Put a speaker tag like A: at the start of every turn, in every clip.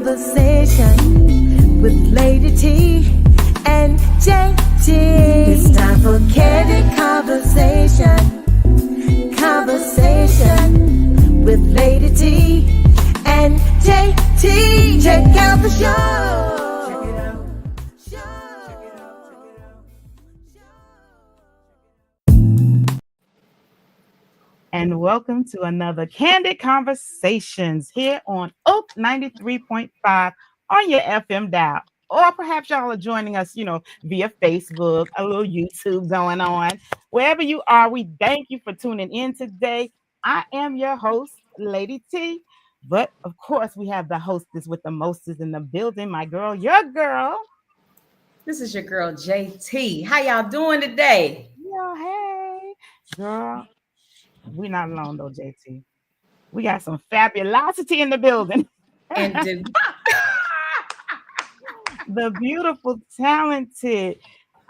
A: Conversation with Lady T and JT. It's time for Candid Conversation. Conversation with Lady T and JT. Check out the show. Check it out.
B: And welcome to another Candid Conversations here on Oak 93.5 on your FM dial. Or perhaps y'all are joining us, via Facebook, a little YouTube going on. Wherever you are, we thank you for tuning in today. I am your host, Lady T. But of course, we have the hostess with the mostest in the building, my girl, your girl.
C: This is your girl, JT. How y'all doing today?
B: Yeah, hey, girl. We're not alone though, JT. We got some fabulosity in the building.
C: And
B: the beautiful, talented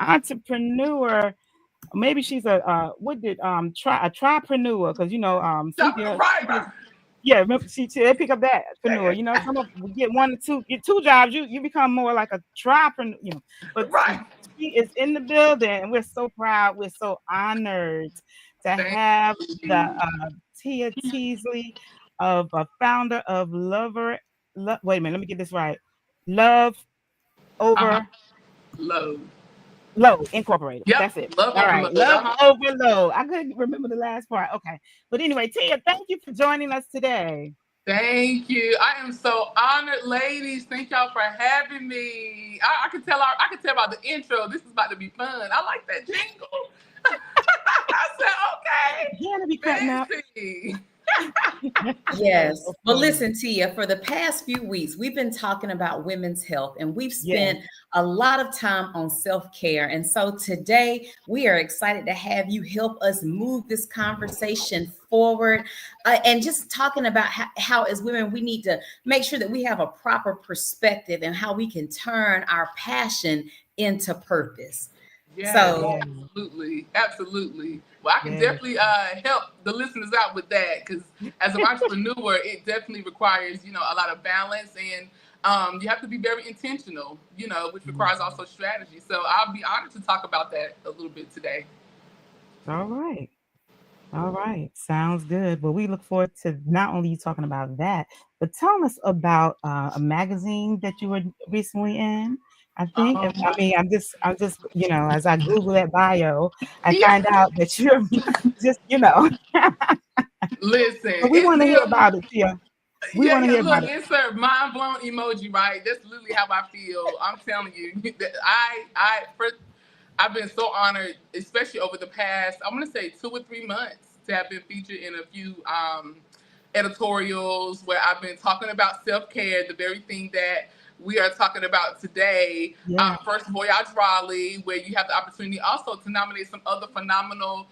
B: entrepreneur. Maybe she's a tripreneur, because yeah, remember they pick up that preneur. Some of we get two jobs. You become more like a tripreneur. But
D: right.
B: She is in the building, and we're so proud. We're so honored to have the Tia Teasley, of a founder of wait a minute, let me get this right. Love Over Load Incorporated.
D: Yep.
B: That's it.
D: Love
B: Overload. I couldn't remember the last part. Okay. But anyway, Tia, thank you for joining us today.
D: Thank you. I am so honored, ladies. Thank y'all for having me. I can tell about the intro. This is about to be fun. I like that jingle. I said, okay.
B: Yeah, to be cutting up.
C: Yes. Well, listen, Tia, for the past few weeks, we've been talking about women's health, and we've spent a lot of time on self-care. And so today we are excited to have you help us move this conversation forward, and just talking about how as women, we need to make sure that we have a proper perspective and how we can turn our passion into purpose.
D: Yeah,
C: so
D: absolutely. Well, I can definitely help the listeners out with that, because as an entrepreneur, it definitely requires, a lot of balance, and you have to be very intentional, which requires also strategy. So I'll be honored to talk about that a little bit today.
B: All right. Sounds good. Well, we look forward to not only you talking about that, but telling us about a magazine that you were recently in. I think. I'm just, as I Google that bio, I find out that you're just,
D: Listen,
B: but we want to hear about it, Tia. We want to hear about it.
D: It's a mind blown emoji, right? That's literally how I feel. I'm telling you, I've been so honored, especially over the past, I'm gonna say 2 or 3 months, to have been featured in a few editorials where I've been talking about self-care, the very thing that we are talking about today. First Voyage Raleigh, where you have the opportunity also to nominate some other phenomenal,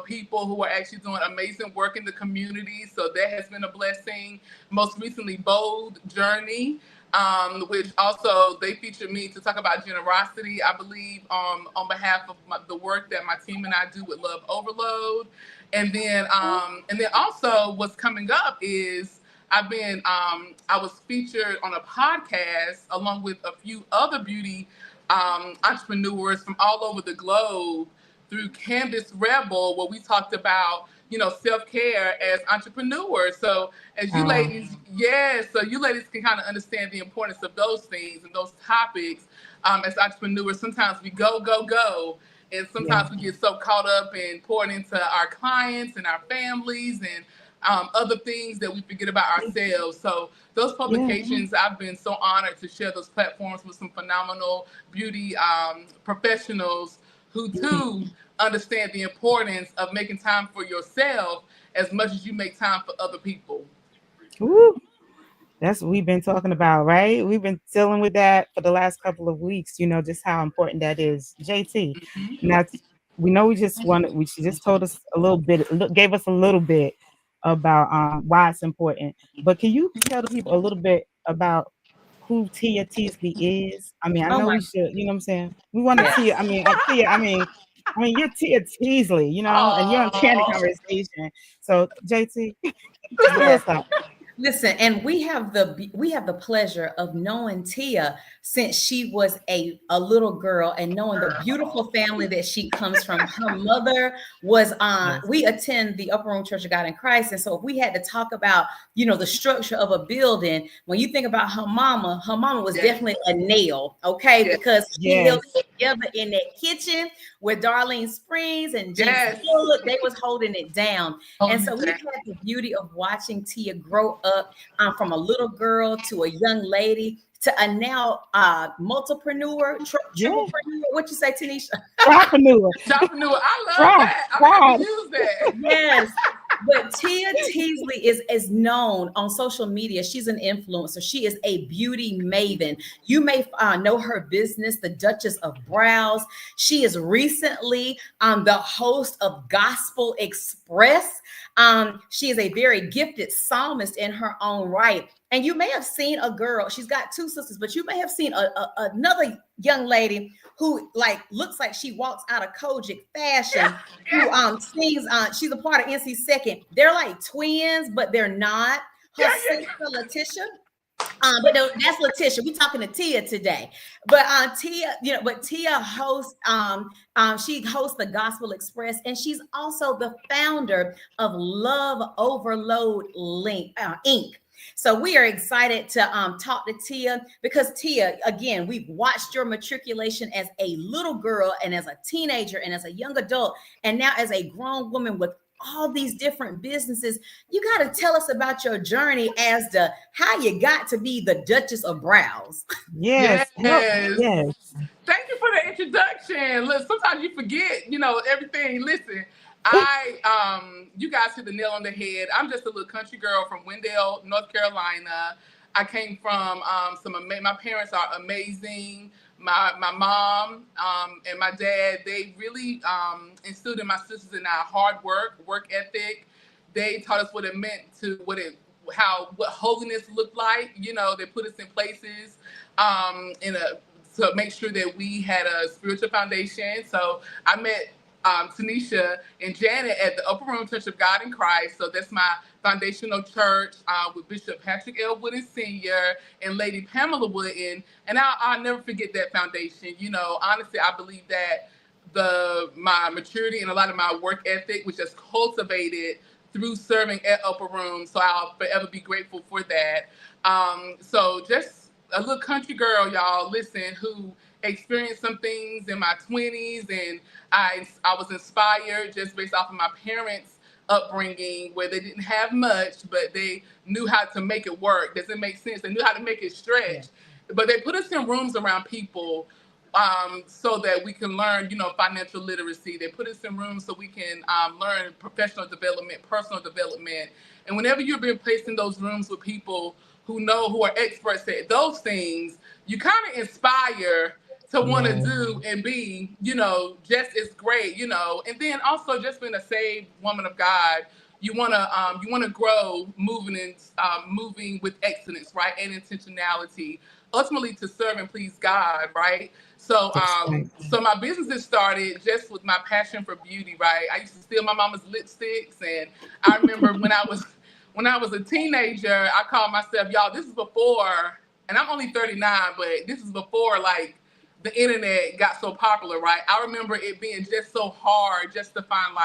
D: people who are actually doing amazing work in the community. So that has been a blessing. Most recently, Bold Journey, which also they featured me to talk about generosity, I believe, on behalf of the work that my team and I do with Love Overload. And then also what's coming up is I was featured on a podcast along with a few other beauty entrepreneurs from all over the globe through Candace Rebel, where we talked about, self-care as entrepreneurs. So as you ladies, so you ladies can kind of understand the importance of those things and those topics. As entrepreneurs, sometimes we go, and sometimes we get so caught up and poured into our clients and our families and other things that we forget about ourselves. So those publications, I've been so honored to share those platforms with some phenomenal beauty professionals who too understand the importance of making time for yourself as much as you make time for other people.
B: Ooh, that's what we've been talking about, right? We've been dealing with that for the last couple of weeks, just how important that is. JT, now we know she just told us a little bit, gave us a little bit about why it's important. But can you tell the people a little bit about who Tia Teasley is? I mean, I know we should, you know what I'm saying? We want to see, you're Tia Teasley, and you're on Candid Conversation. So JT, just a little stop.
C: Listen, and we have the pleasure of knowing Tia since she was a little girl, and knowing the beautiful family that she comes from. Her mother was we attend the Upper Room Church of God in Christ, and so if we had to talk about the structure of a building, when you think about her mama was definitely a nail, okay, because she held it together in that kitchen with Darlene Springs and James Wood. They was holding it down, and so we had the beauty of watching Tia grow up from a little girl to a young lady to a now multipreneur, triplepreneur. What you say, Tanisha?
D: Tripreneur. I love that. I'm going to use that.
C: Yes. But Tia Teasley is known on social media. She's an influencer. She is a beauty maven. You may know her business, the Duchess of Brows. She is recently the host of Gospel Express. She is a very gifted psalmist in her own right. And you may have seen a girl, she's got two sisters, but you may have seen another young lady who looks like she walks out of Kojic fashion, who sings, she's a part of NC Second. They're like twins, but they're not. Her sister Letitia. But no, that's Letitia. We're talking to Tia today. But Tia hosts, she hosts the Gospel Express, and she's also the founder of Love Overload Inc. So we are excited to talk to Tia, because Tia, again, we've watched your matriculation as a little girl and as a teenager and as a young adult, and now as a grown woman with all these different businesses. You got to tell us about your journey as to how you got to be the Duchess of Brows.
D: Yes. Thank you for the introduction. Look, sometimes you forget, everything. Listen, you guys hit the nail on the head. I'm just a little country girl from Wendell, North Carolina. I came from my parents are amazing. My mom and my dad, they really instilled in my sisters and I hard work ethic. They taught us what it meant what holiness looked like. They put us in places to make sure that we had a spiritual foundation. So I met Tanisha and Janet at the Upper Room Church of God in Christ. So that's my foundational church with Bishop Patrick L. Wooden Sr. and Lady Pamela Wooden. And I'll never forget that foundation. Honestly, I believe that my maturity and a lot of my work ethic was just cultivated through serving at Upper Room. So I'll forever be grateful for that. So just a little country girl, y'all, listen, who experienced some things in my 20s, and I was inspired just based off of my parents' upbringing, where they didn't have much, but they knew how to make it work. Does it make sense? They knew how to make it stretch. But they put us in rooms around people so that we can learn, financial literacy. They put us in rooms so we can learn professional development, personal development. And whenever you're being placed in those rooms with people who are experts at those things, you kind of inspire to want to do and be, just as great, and then also just being a saved woman of God, you want to grow moving with excellence, right? And intentionality, ultimately to serve and please God, right? So, so my business started just with my passion for beauty, right? I used to steal my mama's lipsticks, and I remember when I was a teenager, I called myself, y'all, this is before, and I'm only 39, but this is before the internet got so popular, right? I remember it being just so hard just to find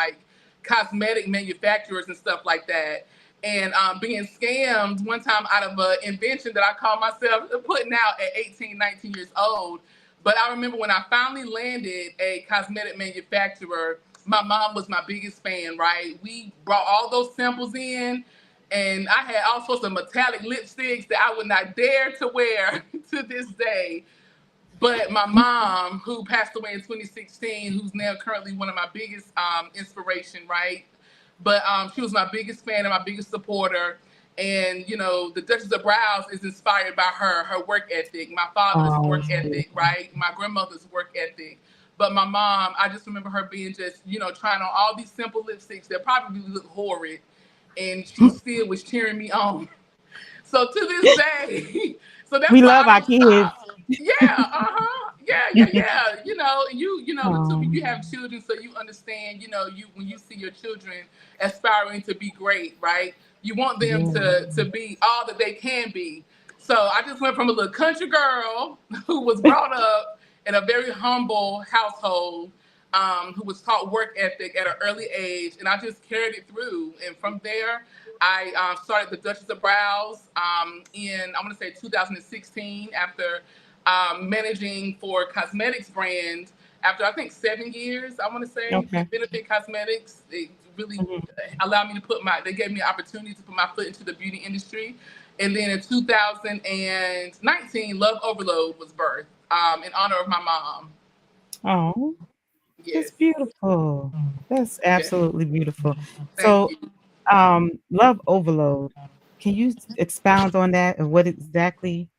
D: cosmetic manufacturers and stuff like that. And being scammed one time out of an invention that I called myself putting out at 18, 19 years old. But I remember when I finally landed a cosmetic manufacturer, my mom was my biggest fan, right? We brought all those samples in, and I had all sorts of metallic lipsticks that I would not dare to wear to this day. But my mom, who passed away in 2016, who's now currently one of my biggest inspiration, right? But she was my biggest fan and my biggest supporter. And, the Duchess of Brows is inspired by her work ethic, my father's work ethic, right? My grandmother's work ethic. But my mom, I just remember her being just, trying on all these simple lipsticks that probably look horrid. And she still was cheering me on. So to this day, so that's
B: we love our kids.
D: Yeah. You have children, so you understand, when you see your children aspiring to be great, right? You want them to be all that they can be. So I just went from a little country girl who was brought up in a very humble household, who was taught work ethic at an early age, and I just carried it through. And from there, I started the Duchess of Brows in, I want to say 2016, after managing for cosmetics brand after I think 7 years, I want to say, Benefit Cosmetics. It really allowed me to they gave me an opportunity to put my foot into the beauty industry. And then in 2019, Love Overload was birthed in honor of my mom.
B: Oh,
D: Yes.
B: that's beautiful. That's absolutely beautiful.
D: Thank you.
B: Love Overload. Can you expound on that and what exactly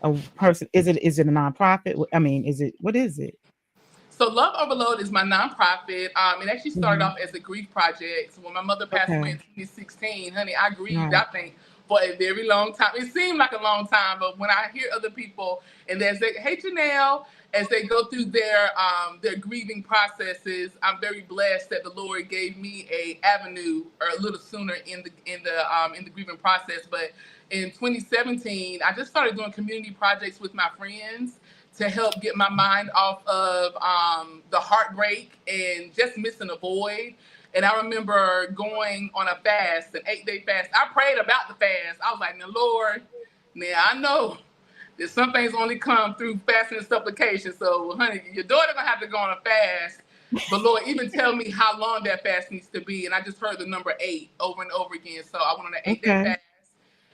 B: a person is it? Is it a nonprofit? I mean, what is it?
D: So Love Overload is my nonprofit. It actually started off as a grief project. So when my mother passed away in 2016, honey, I grieved, I think, for a very long time. It seemed like a long time, but when I hear other people and they say, "Hey, Janelle," as they go through their grieving processes, I'm very blessed that the Lord gave me a avenue or a little sooner in the grieving process. But in 2017, I just started doing community projects with my friends to help get my mind off of the heartbreak and just missing a void. And I remember going on a fast, an 8-day fast. I prayed about the fast. I was like, "Now, Lord, now I know that some things only come through fasting and supplication. So, honey, your daughter gonna have to go on a fast. But Lord, even tell me how long that fast needs to be." And I just heard the number 8 over and over again. So I went on an 8-day fast.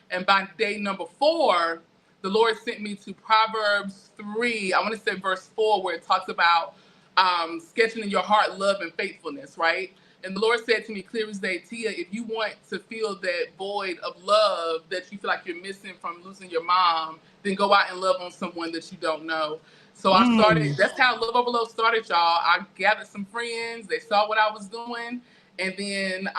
D: And by day number 4, the Lord sent me to Proverbs 3, I want to say verse 4, where it talks about sketching in your heart love and faithfulness, right? And the Lord said to me clear as day, "Tia, if you want to feel that void of love that you feel like you're missing from losing your mom, then go out and love on someone that you don't know." So I started, that's how Love Overload started, y'all. I gathered some friends, they saw what I was doing, and then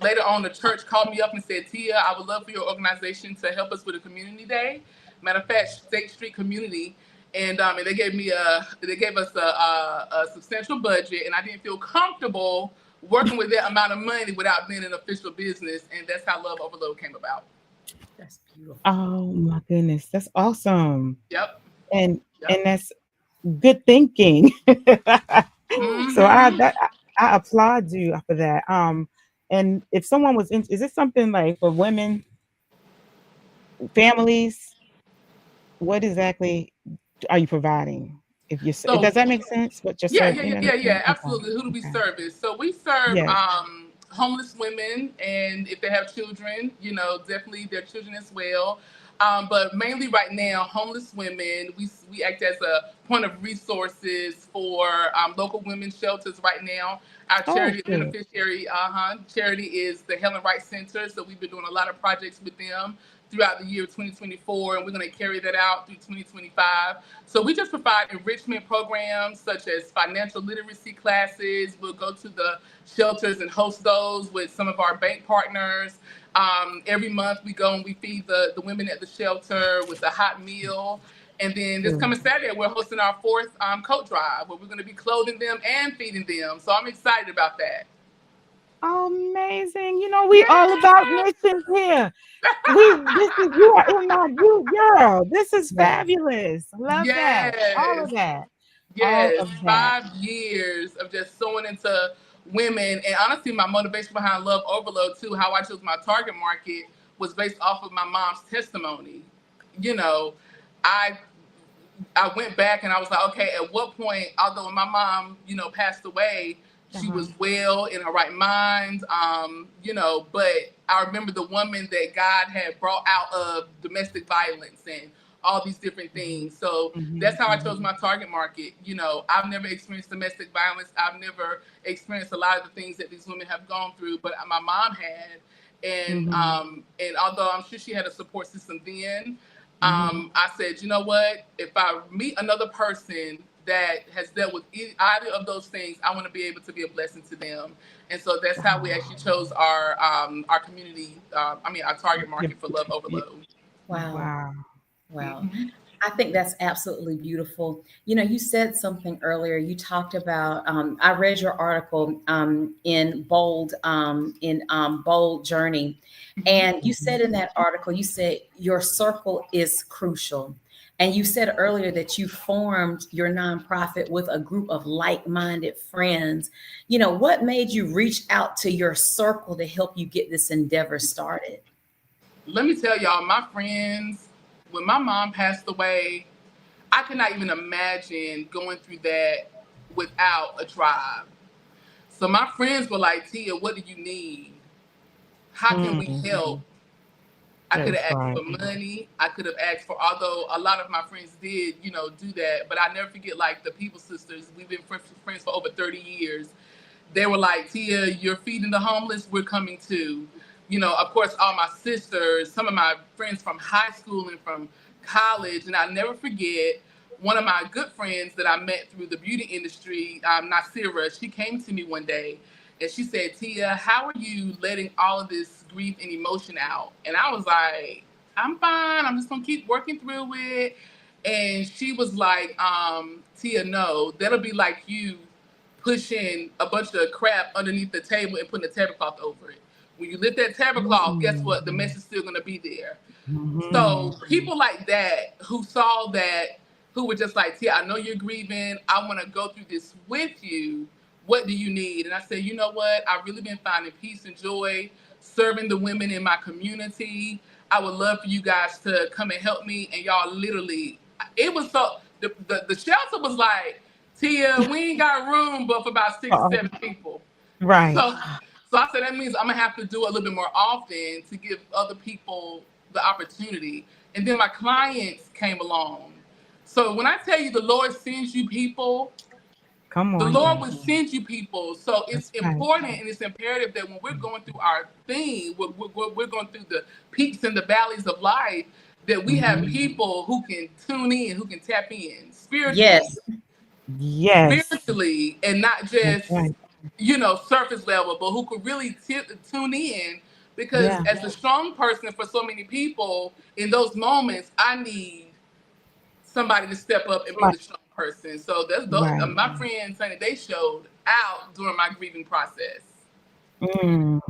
D: later on, the church called me up and said, "Tia, I would love for your organization to help us with a community day." Matter of fact, State Street Community, and they gave us a substantial budget, and I didn't feel comfortable working with that amount of money without being an official business, and that's how Love Overload came about.
C: That's beautiful.
B: Oh my goodness, that's awesome.
D: Yep.
B: And that's good thinking. So I applaud you for that. And if someone was is it something like for women, families? What exactly are you providing? If you does that make sense? What you're serving?
D: Yeah, absolutely. Who do we service? So we serve homeless women, and if they have children, definitely their children as well. But mainly right now, homeless women, we act as a point of resources for local women's shelters right now. Our charity beneficiary charity is the Helen Wright Center. So we've been doing a lot of projects with them throughout the year 2024, and we're going to carry that out through 2025. So we just provide enrichment programs such as financial literacy classes. We'll go to the shelters and host those with some of our bank partners. Every month we go and we feed the women at the shelter with a hot meal. And then this coming Saturday, we're hosting our 4th coat drive where we're going to be clothing them and feeding them. So I'm excited about that.
B: Amazing. We all about missions here. You are in my group, girl. This is fabulous. Love that. All of that.
D: Yes, 5 years of just sewing into women. And honestly, my motivation behind Love Overload too, how I chose my target market was based off of my mom's testimony. I went back and I was like, okay, at what point, although my mom, passed away, she was well in her right mind, but I remember the woman that God had brought out of domestic violence and all these different things. So that's how I chose my target market. I've never experienced domestic violence. I've never experienced a lot of the things that these women have gone through, but my mom had. And and although I'm sure she had a support system then, I said, you know what? If I meet another person that has dealt with either of those things, I want to be able to be a blessing to them. And so that's how we actually chose our community, our target market for Love Overload.
C: Wow. I think that's absolutely beautiful. You know, you said something earlier. You talked about. I read your article in Bold Journey, and you said in that article, you said your circle is crucial. And you said earlier that you formed your nonprofit with a group of like-minded friends. You know, what made you reach out to your circle to help you get this endeavor started?
D: Let me tell y'all, my friends, when my mom passed away, I could not even imagine going through that without a tribe. So my friends were like, Tia, what do you need? How can we help? I could have
B: That's
D: asked
B: right.
D: for money. I could have asked for, although a lot of my friends did, do that. But I never forget, like, the People Sisters. We've been friends for over 30 years. They were like, Tia, you're feeding the homeless. We're coming too. Of course, all my sisters, some of my friends from high school and from college. And I'll never forget one of my good friends that I met through the beauty industry, Nasira. She came to me one day and she said, Tia, how are you letting all of this grief and emotion out? And I was like, I'm fine. I'm just going to keep working through it. And she was like, Tia, no, that'll be like you pushing a bunch of crap underneath the table and putting a tablecloth over it. When you lift that tablecloth, guess what? The mess is still going to be there. So people like that who saw that, who were just like, Tia, I know you're grieving. I want to go through this with you. What do you need? And I said, you know what? I've really been finding peace and joy serving the women in my community. I would love for you guys to come and help me. And y'all literally, it was so, the shelter was like, Tia, we ain't got room but for about 6 or 7 people.
B: Right.
D: So I said, that means I'm going to have to do a little bit more often to give other people the opportunity. And then my clients came along. So when I tell you the Lord sends you people,
B: Come on.
D: the Lord will send you people. So it's
B: That's right.
D: important and it's imperative that when we're going through our thing, we're going through the peaks and the valleys of life, that we have people who can tune in, who can tap in spiritually.
B: Yes.
D: Spiritually, and not just,
B: right.
D: Surface level, but who could really tune in. Because as a strong person for so many people, in those moments, I need somebody to step up and be the strong person. So that's my friends, Sonny, they showed out during my grieving process.
C: Oh,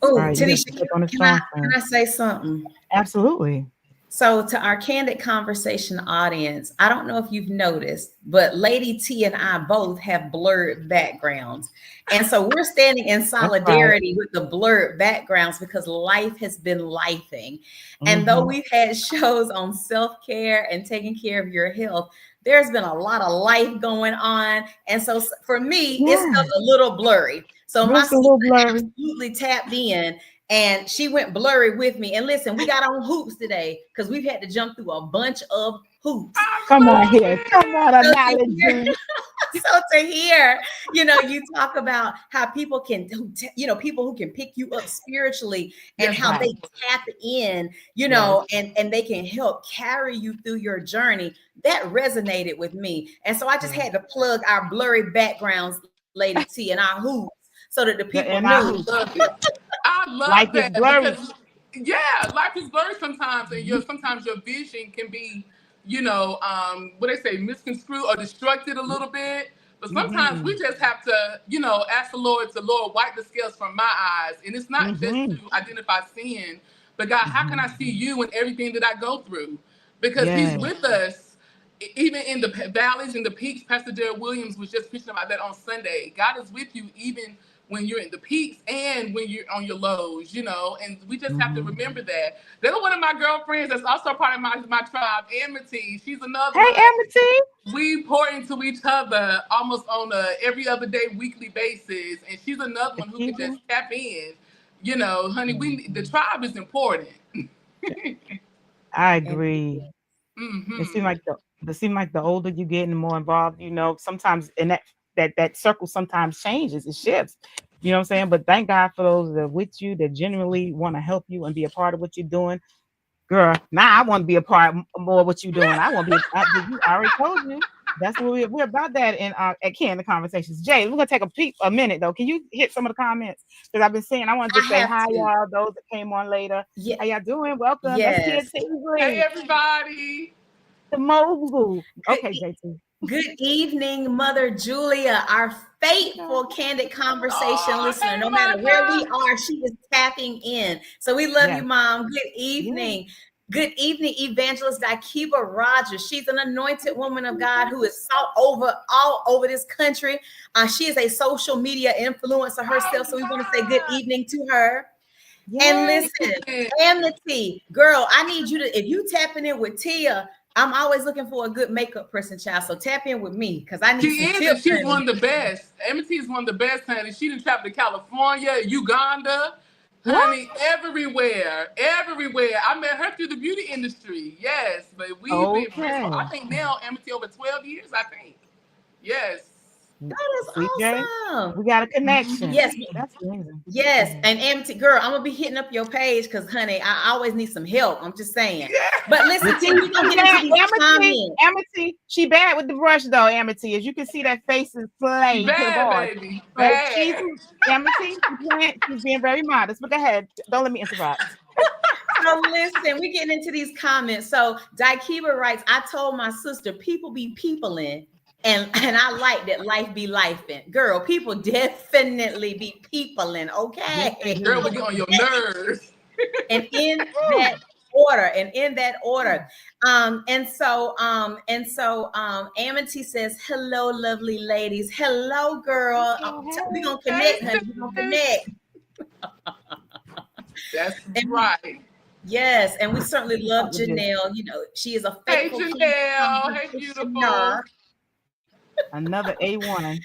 B: right.
C: Tanisha, can I say something?
B: Absolutely.
C: So to our Candid Conversation audience, I don't know if you've noticed, but Lady T and I both have blurred backgrounds. And so we're standing in solidarity with the blurred backgrounds because life has been lifing. And though we've had shows on self-care and taking care of your health, there's been a lot of life going on. And so for me, it's a little blurry. So my sister absolutely tapped in. And she went blurry with me. And listen, we got on hoops today because we've had to jump through a bunch of hoops.
B: Come on here. Come on, analogy.
C: So to hear, you talk about how people can, people who can pick you up spiritually and how they tap in, and they can help carry you through your journey. That resonated with me. And so I just had to plug our blurry backgrounds, Lady T, and our hoops so that the people knew.
D: I love
B: life
D: that.
B: Is blurry.
D: Because, life is blurry sometimes, and sometimes your vision can be, what they say, misconstrued or destructed a little bit. But sometimes we just have to, ask the Lord to, Lord, wipe the scales from my eyes. And it's not just to identify sin, but God, how can I see you in everything that I go through? Because He's with us, even in the valleys and the peaks. Pastor Derek Williams was just preaching about that on Sunday. God is with you even when you're in the peaks and when you're on your lows, and we just have to remember that. They're one of my girlfriends that's also part of my tribe, Amity. She's another one.
B: Hey, Amity.
D: We pour into each other almost on a every other day, weekly basis. And she's another one who can just tap in. Honey, the tribe is important.
B: I agree. It seems like the older you get and the more involved, sometimes in that circle sometimes changes, it shifts. You know what I'm saying? But thank God for those that are with you, that genuinely want to help you and be a part of what you're doing. Girl, now I want to be a part more of what you're doing. I want to be. I already told you. That's what we're about that in at Candid Conversations. Jay, we're gonna take a minute though. Can you hit some of the comments? Because I've been saying I want to say hi, y'all. Those that came on later. How y'all doing? Welcome. That's Tia Teasley.
D: Hey, everybody.
B: the mogul. Okay, JT.
C: Good evening, Mother Julia, our faithful Candid Conversation listener. No matter where we are, she is tapping in. So we love you, Mom. Good evening. Good evening, Evangelist Dakiba Rogers. She's an anointed woman of God who is sought over all over this country. She is a social media influencer herself. So we want to say good evening to her. And listen, Amity, girl, I need you to, if you tapping in with Tia, I'm always looking for a good makeup person, child. So tap in with me because I need some tips.
D: She's one of the best. Amity is one of the best, honey. She done traveled to California, Uganda, honey, everywhere. I met her through the beauty industry. Yes, but we've been friends for, I think now, Amity, over 12 years, I think. Yes.
C: That is awesome.
B: We got a connection.
C: Yes,
B: that's amazing.
C: Yes, and Amity, girl, I'm gonna be hitting up your page because, honey, I always need some help. I'm just saying. But listen, we gonna get into these comments.
B: Amity, she bad with the brush though. Amity, as you can see, that face is slaying.
D: Bad, baby. Bad.
B: Amity, she's being very modest. But go ahead, don't let me interrupt.
C: So listen, we're getting into these comments. So Daikiba writes, I told my sister, people be peopling. And I like that life be lifing. Girl, people definitely be peopling, okay?
D: Girl, we get on your nerves.
C: And in that order. And so Amity says, hello, lovely ladies. Hello, girl. We're gonna connect, honey. We're gonna connect.
D: That's right.
C: Yes, and we certainly love Janelle. You know, she is a faithful.
D: Hey, Janelle. Hey, beautiful.
B: Another A1.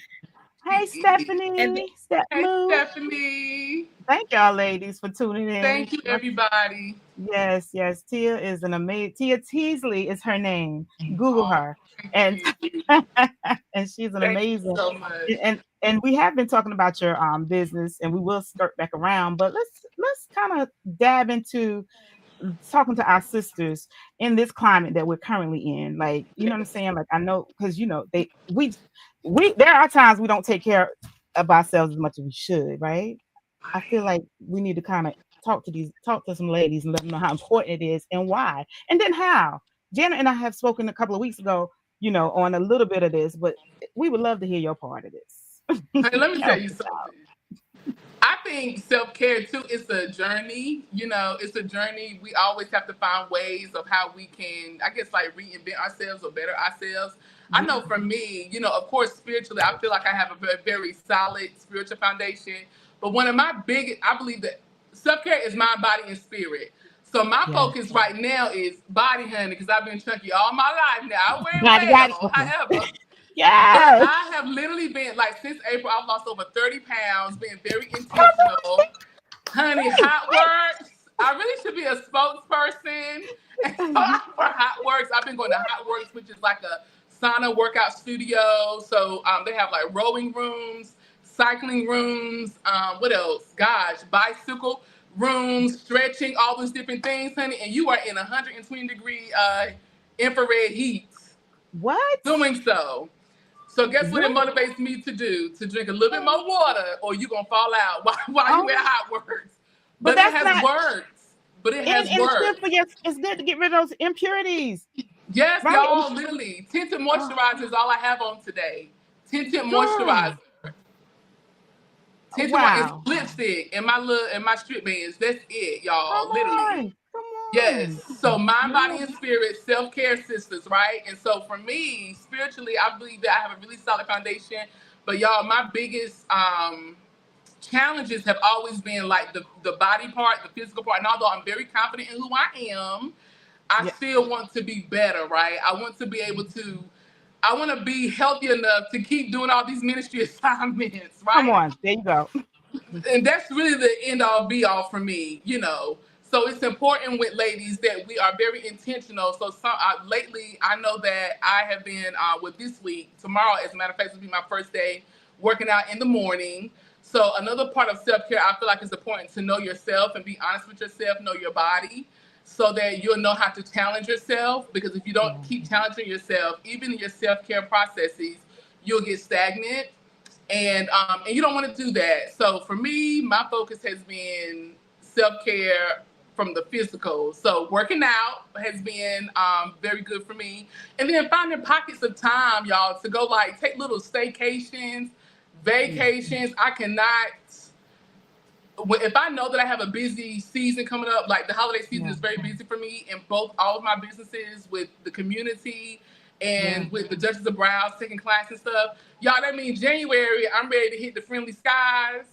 B: Hey, Stephanie.
D: Hey, Stephanie.
B: Thank y'all, ladies, for tuning in.
D: Thank you, everybody.
B: Yes. Tia is an amazing. Tia Teasley is her name. Google her, and and she's an amazing.
D: So much.
B: And we have been talking about your business, and we will skirt back around. But let's kind of dab into talking to our sisters in this climate that we're currently in. Like, you know what I'm saying? Like, I know, because you know, we there are times we don't take care of ourselves as much as we should, right? I feel like we need to kind of talk to some ladies and let them know how important it is and why, and then how. Janet and I have spoken a couple of weeks ago, you know, on a little bit of this, but we would love to hear your part of this.
D: Hey, let me tell you something. I think self-care too is a journey. You know, it's a journey. We always have to find ways of how we can, I guess, like reinvent ourselves or better ourselves. I know for me, you know, of course, spiritually, I feel like I have a very, very solid spiritual foundation. But one of my biggest, I believe that self-care is mind, body, and spirit. So my focus right now is body, honey, because I've been chunky all my life now. I wear it well. However, I have literally been, like, since April, I've lost over 30 pounds, being very intentional. Honey, Hot Works. I really should be a spokesperson. And so for Hot Works, I've been going to Hot Works, which is like a sauna workout studio. So they have like rowing rooms, cycling rooms, what else? Gosh, bicycle rooms, stretching, all those different things, honey. And you are in 120-degree infrared heat.
B: What?
D: Doing so. So guess what it motivates me to do? To drink a little bit more water, or you're going to fall out while you at Hot Works. But it has worked. But it has worked.
B: It's good to get rid of those impurities.
D: Yes, y'all, literally. Tinted moisturizer is all I have on today. Tinted moisturizer. Tinted is lipstick and my strip bands. That's it, y'all. Literally. Yes. So mind, body, and spirit, self-care sisters, right? And so for me, spiritually, I believe that I have a really solid foundation. But y'all, my biggest challenges have always been like the body part, the physical part. And although I'm very confident in who I am, I still want to be better, right? I want to be able to, I want to be healthy enough to keep doing all these ministry assignments, right?
B: Come on, there you go.
D: And that's really the end all be all for me, you know. So it's important with ladies that we are very intentional. So lately, I know that I have been with this week, tomorrow, as a matter of fact, will be my first day working out in the morning. So another part of self-care, I feel like it's important to know yourself and be honest with yourself, know your body, so that you'll know how to challenge yourself. Because if you don't keep challenging yourself, even in your self-care processes, you'll get stagnant. And you don't want to do that. So for me, my focus has been self-care from the physical. So working out has been very good for me. And then finding pockets of time, y'all, to go like take little staycations, vacations. I cannot, if I know that I have a busy season coming up, like the holiday season is very busy for me in all of my businesses, with the community and with the Duchess of Browns taking class and stuff. Y'all, that means January, I'm ready to hit the friendly skies.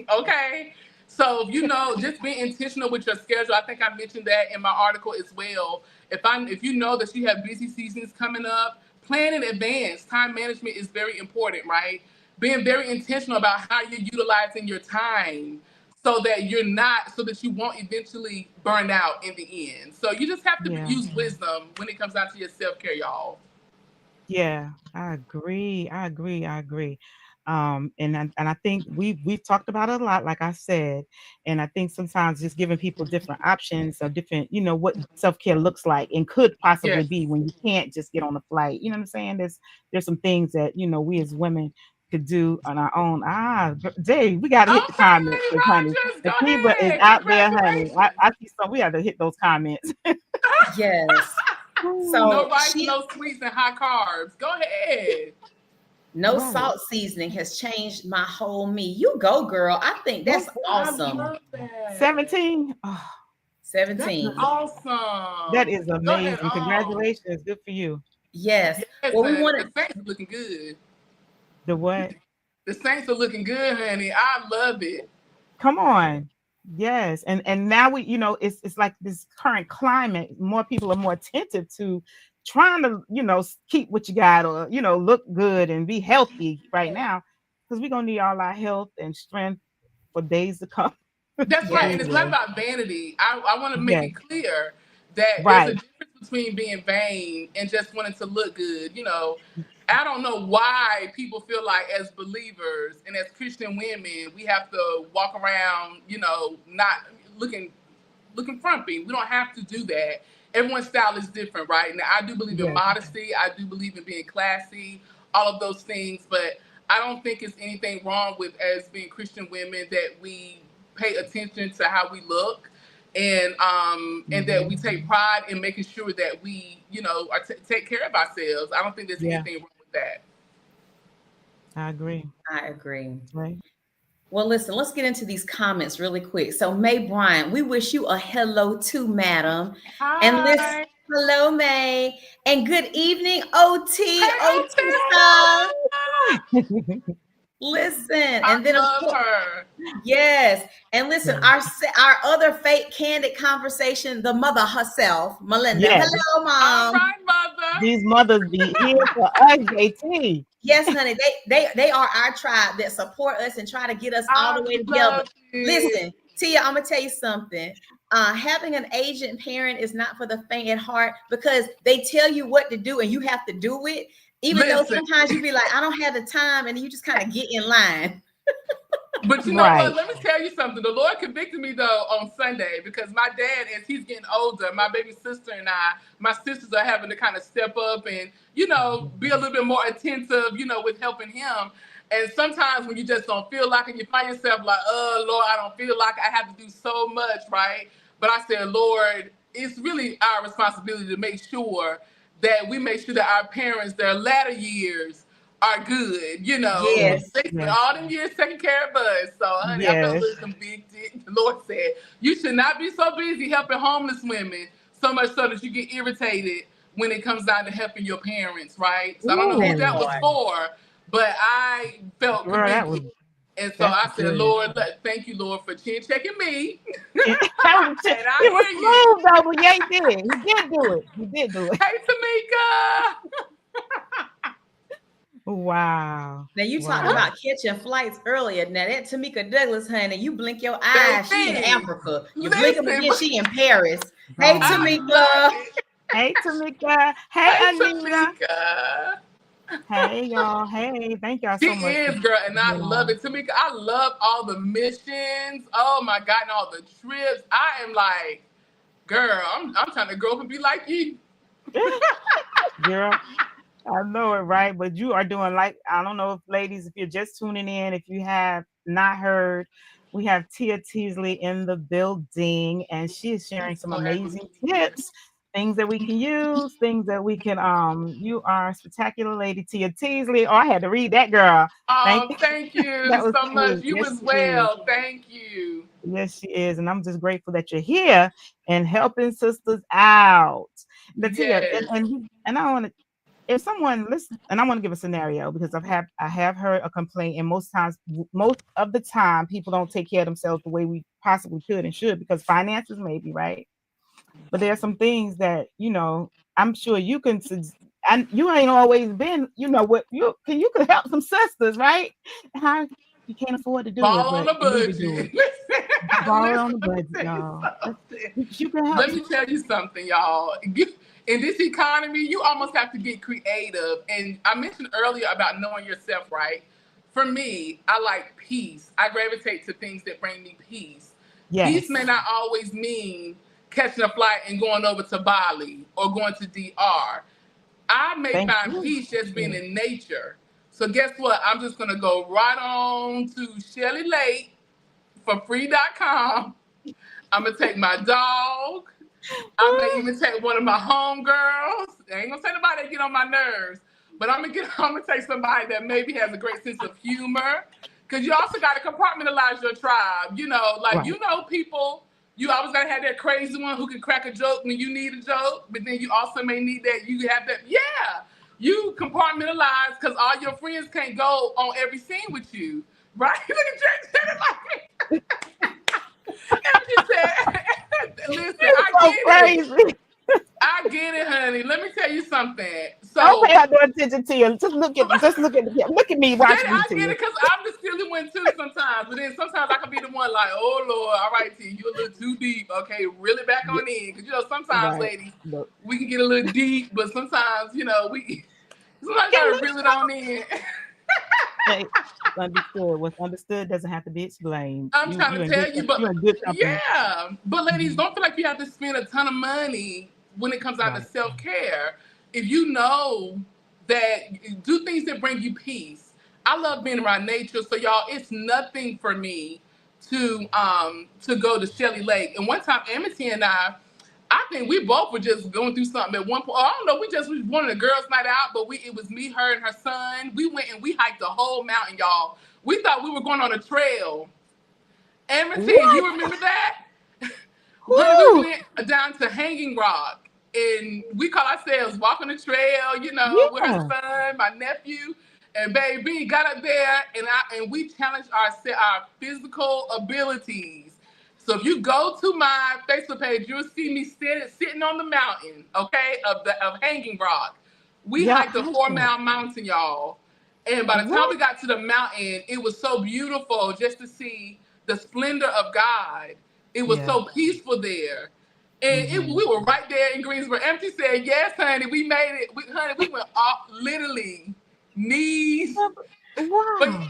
D: Okay. So, just being intentional with your schedule. I think I mentioned that in my article as well. If you know that you have busy seasons coming up, plan in advance. Time management is very important, right? Being very intentional about how you're utilizing your time so that you won't eventually burn out in the end. So you just have to use wisdom when it comes down to your self-care, y'all.
B: Yeah, I agree. And I think we've talked about it a lot, like I said, and I think sometimes just giving people different options or different, what self-care looks like and could possibly
D: Yes.
B: be when you can't just get on a flight. You know what I'm saying? There's some things that we as women could do on our own. Jay, we got to hit the
D: Okay,
B: comments, honey.
D: Rogers,
B: The
D: go
B: Kiva is
D: ahead.
B: out there, honey.
D: Congratulations.
B: I see some. We have to hit those comments.
C: Yes. So
D: No rice, no sweets, and high carbs. Go ahead.
C: No salt seasoning has changed my whole me. You go, girl. I think that's awesome.
D: I love that.
B: 17. Oh,
C: 17.
D: That's awesome.
B: that is amazing.
D: Ahead,
B: Congratulations. Good for you.
C: Yes.
D: Well, the Saints are looking good.
B: The what?
D: The Saints are looking good, honey. I love it.
B: Come on. Yes. And now it's like this current climate. More people are more attentive to trying to, keep what you got or, look good and be healthy right now. Because we're gonna need all our health and strength for days to come.
D: That's right. And it's not about vanity. I want to make it clear that there's a difference between being vain and just wanting to look good. I don't know why people feel like as believers and as Christian women, we have to walk around, not looking frumpy. We don't have to do that. Everyone's style is different, right? Now, I do believe in modesty. I do believe in being classy, all of those things. But I don't think it's anything wrong with, as being Christian women, that we pay attention to how we look, and that we take pride in making sure that we, take care of ourselves. I don't think there's anything wrong with that.
B: I agree.
C: Right. Well, listen, let's get into these comments really quick. So, May Bryant, we wish you a hello too, madam.
D: Hi.
C: And listen, hello, May. And good evening, OT. Listen, and then
D: I love her.
C: Yes, and listen, our other fake Candid Conversation, the mother herself, Melinda.
B: Yes.
C: Hello, Mom.
D: All right, mother.
B: These mothers be here for us, JT.
C: Yes, honey, they are our tribe that support us and try to get us all the way together. Listen, Tia, I'm gonna tell you something. Having an Asian parent is not for the faint at heart, because they tell you what to do and you have to do it. Even though sometimes you be like, I don't have the time, and you just kind of get in line.
D: But you know what? Let me tell you something. The Lord convicted me, though, on Sunday, because my dad, as he's getting older, my baby sister and my sisters are having to kind of step up and, be a little bit more attentive, with helping him. And sometimes when you just don't feel like it, you find yourself like, oh, Lord, I don't feel like I have to do so much, right? But I said, Lord, it's really our responsibility to make sure that we make sure that our parents, their latter years, are good,
C: Yes.
D: They spent all them years taking care of us. So, honey, I felt a little convicted. The Lord said, you should not be so busy helping homeless women, so much so that you get irritated when it comes down to helping your parents, right? So I don't know who that was for, but I felt convicted. And so I said, Lord, thank you, Lord, for checking me.
B: It was smooth, though, but yeah, he did. He did do it.
D: Hey, Tamika.
B: Wow.
C: Now, you talked about catching flights earlier. Now, that Tamika Douglas, honey, you blink your eyes, she in Africa. You blink them again, she in Paris. Hey, Tamika.
B: Hey, Tamika. Hey, Anita.
D: Tamika.
B: Hey, y'all. Hey, thank y'all so much.
D: She is, girl, and I love it. Tamika, I love all the missions. Oh, my God, and all the trips. I am like, girl, I'm trying to grow up and be like you.
B: Girl, I know it, right? But you are doing, like, I don't know if ladies, if you're just tuning in, if you have not heard, We have Tia Teasley in the building, and she is sharing some amazing tips, things that we can use, things that we can. You are a spectacular lady, Tia Teasley. Oh, I had to read that, girl.
D: Oh, thank
B: That
D: you
B: was
D: so much.
B: sweet.
D: You
B: Yes,
D: as
B: she is.
D: well. Thank you.
B: Yes, she is, and I'm just grateful that you're here and helping sisters out. But Tia,
D: Yes.
B: and I want to, if someone listen, and I want to give a scenario because I have heard a complaint, and most of the time, people don't take care of themselves the way we possibly could and should because finances maybe right, but there are some things that I'm sure you can. And you ain't always been, what you could help some sisters, right? How you can't afford to do it,
D: Ball on
B: but
D: the
B: you need to do it.
D: budget. Listen,
B: Borrow on
D: listen,
B: the
D: let me
B: budget,
D: tell you
B: y'all.
D: something.
B: You can help
D: Let me
B: some.
D: tell you something, y'all. In this economy, you almost have to get creative. And I mentioned earlier about knowing yourself, right? For me, I like peace. I gravitate to things that bring me peace. Peace may
B: Yes.
D: not always mean catching a flight and going over to Bali or going to DR. I may
B: Thank
D: find
B: you.
D: peace just being
B: Yeah.
D: in nature. So guess what? I'm just gonna go right on to Shelly Lake for free.com. I'm gonna take my dog. I may even take one of my homegirls. I ain't gonna say nobody that get on my nerves, but I'm gonna take somebody that maybe has a great sense of humor. Cause you also gotta compartmentalize your tribe.
B: Right.
D: People, you always gotta have that crazy one who can crack a joke when you need a joke, but then you also may need that you have that, yeah. You compartmentalize because all your friends can't go on every scene with you. Right? Look at Drake said it like and she said, listen,
B: You're
D: I
B: so
D: get it.
B: crazy.
D: I get it, honey. Let me tell you something.
B: Don't pay
D: So,
B: her no attention to you. Look at me
D: Daddy,
B: watching me
D: I
B: to
D: get
B: you.
D: it because I'm the silly one too sometimes. But then sometimes I can be the one like, oh Lord, all right, T, you a little too deep. Okay, really back
B: Yeah,
D: on in. Because sometimes,
B: right.
D: ladies,
B: Look.
D: we can get a little deep, but sometimes, sometimes
B: Get a
D: gotta
B: little
D: reel it on in.
B: hey, understood. What's understood doesn't have to be explained.
D: I'm
B: You
D: trying
B: you
D: to
B: in good
D: tell you, but
B: you're in good company.
D: yeah. But ladies,
B: Mhm.
D: don't feel like you have to spend a ton of money when it comes down to
B: Right.
D: self care. If you know that do things that bring you peace. I love being around nature, so y'all, it's nothing for me to go to Shelly Lake. And one time, Amity and I think we both were just going through something at one point. I don't know. We just wanted a girls' night out, but it was me, her, and her son. We went and we hiked the whole mountain, y'all. We thought we were going on a trail. Amity,
B: What?
D: you remember that? Honey, we
B: Whoo!
D: went down to Hanging Rock and we call ourselves walking the trail, with her
B: Yeah.
D: son, my nephew, and baby got up there and we challenged our physical abilities. So if you go to my Facebook page, you'll see me sitting on the mountain, okay, of Hanging Rock. We
B: Y'all
D: hiked a
B: hype
D: 4 mile mountain, y'all. And by the time we
B: What?
D: got to the mountain, it was so beautiful just to see the splendor of God. It was
B: Yeah.
D: so peaceful there. And
B: Mm-hmm.
D: we were right there in Greensboro. Empty said, yes, honey, we made it. Honey, we went off literally knees, but
B: Wow.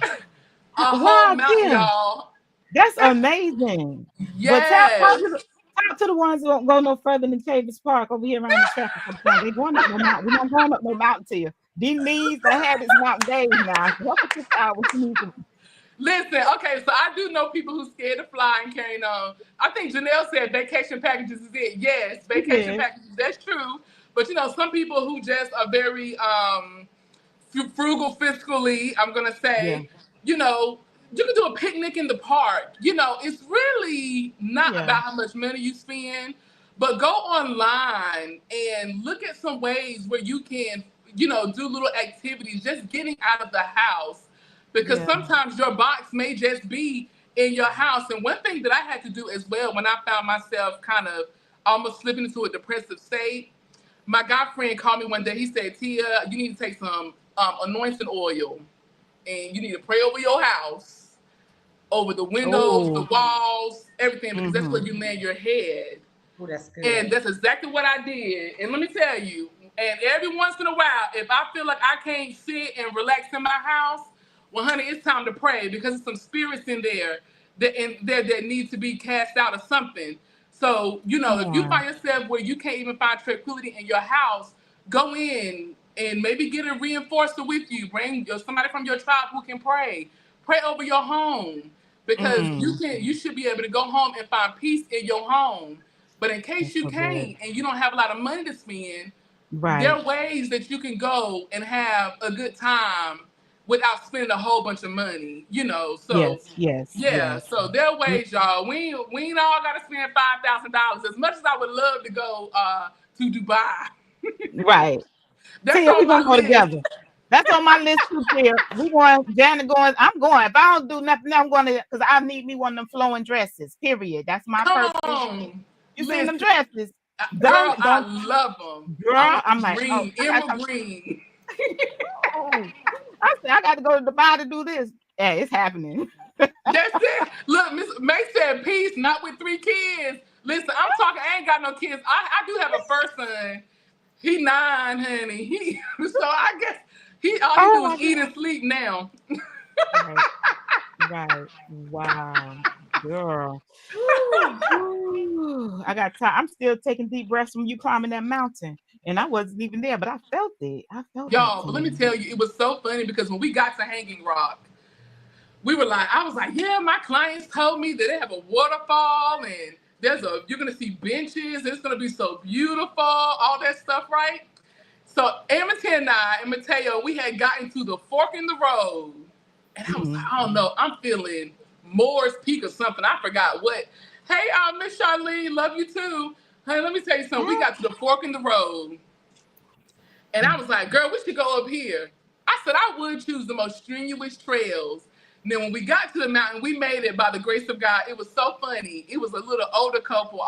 D: a whole
B: Wow,
D: mountain,
B: Tim.
D: y'all.
B: That's amazing. But
D: Yes.
B: talk to the ones who don't go no further than Chavis Park over here around the track a couple times. They going up no mountain. We're not going up no mountain to you. These knees that had this mountain days now. So help us just out what you need to.
D: Listen, okay, so I do know people who scared to fly and carrying on. I think Janelle said vacation packages is it. Yes,
B: She
D: vacation
B: did.
D: packages, that's true. But some people who just are very frugal fiscally, I'm gonna
B: Yeah.
D: say, you can do a picnic in the park. It's really not
B: Yeah.
D: about how much money you spend, but go online and look at some ways where you can, do little activities, just getting out of the house. Because
B: Yeah.
D: sometimes your box may just be in your house. And one thing that I had to do as well when I found myself kind of almost slipping into a depressive state, my guy friend called me one day. He said, Tia, you need to take some anointing oil and you need to pray over your house, over the windows, the
B: Oh.
D: walls, everything, because that's where
B: Mm-hmm.
D: you land your head.
C: Oh, that's good.
D: And that's exactly what I did. And let me tell you, and every once in a while, if I feel like I can't sit and relax in my house, well, honey, it's time to pray because there's some spirits in there that need to be cast out or something. So,
B: Come
D: if you
B: on.
D: find yourself where you can't even find tranquility in your house, go in and maybe get a reinforcer with you. Bring somebody from your tribe who can pray. Pray over your home. because you should be able to go home and find peace in your home. But in case you can't and you don't have a lot of money to spend, there are ways that you can go and have a good time without spending a whole bunch of money, you know. So so there are ways, y'all. We ain't all gotta spend $5,000. As much as I would love to go to Dubai.
B: Right.
D: That's
B: Tia,
D: on
B: we
D: my
B: gonna go
D: list.
B: together. That's on my list too, Tia. We going, Janet going, I'm going. If I don't do nothing, I'm going to, because I need me one of them flowing dresses, period. That's my
D: Come
B: purpose.
D: on.
B: You
D: Listen,
B: seen them dresses?
D: Girl, I love them.
B: Girl, I'm like,
D: green, emerald green.
B: I said, I got to go to Dubai to do this. Yeah, it's happening.
D: That's it. Look, Miss May said peace, not with 3 kids. Listen, I'm talking, I ain't got no kids. I do have a first son. He 9, honey. So I guess all he do is eat and sleep now.
B: Right. Wow. Girl. Ooh, I got time. I'm still taking deep breaths from you climbing that mountain. And I wasn't even there, but I felt it.
D: Y'all, but let me tell you, it was so funny because when we got to Hanging Rock, I was like, yeah, my clients told me that they have a waterfall and you're gonna see benches, it's gonna be so beautiful, all that stuff, right? So Amity and I and Mateo, we had gotten to the fork in the road. And I was like, I don't know, I'm feeling Moore's Peak or something. I forgot what. Hey, Miss Charlene, love you too. Hey, let me tell you something. We got to the fork in the road. And I was like, girl, we should go up here. I said I would choose the most strenuous trails. And then when we got to the mountain, we made it by the grace of God. It was so funny. It was a little older couple,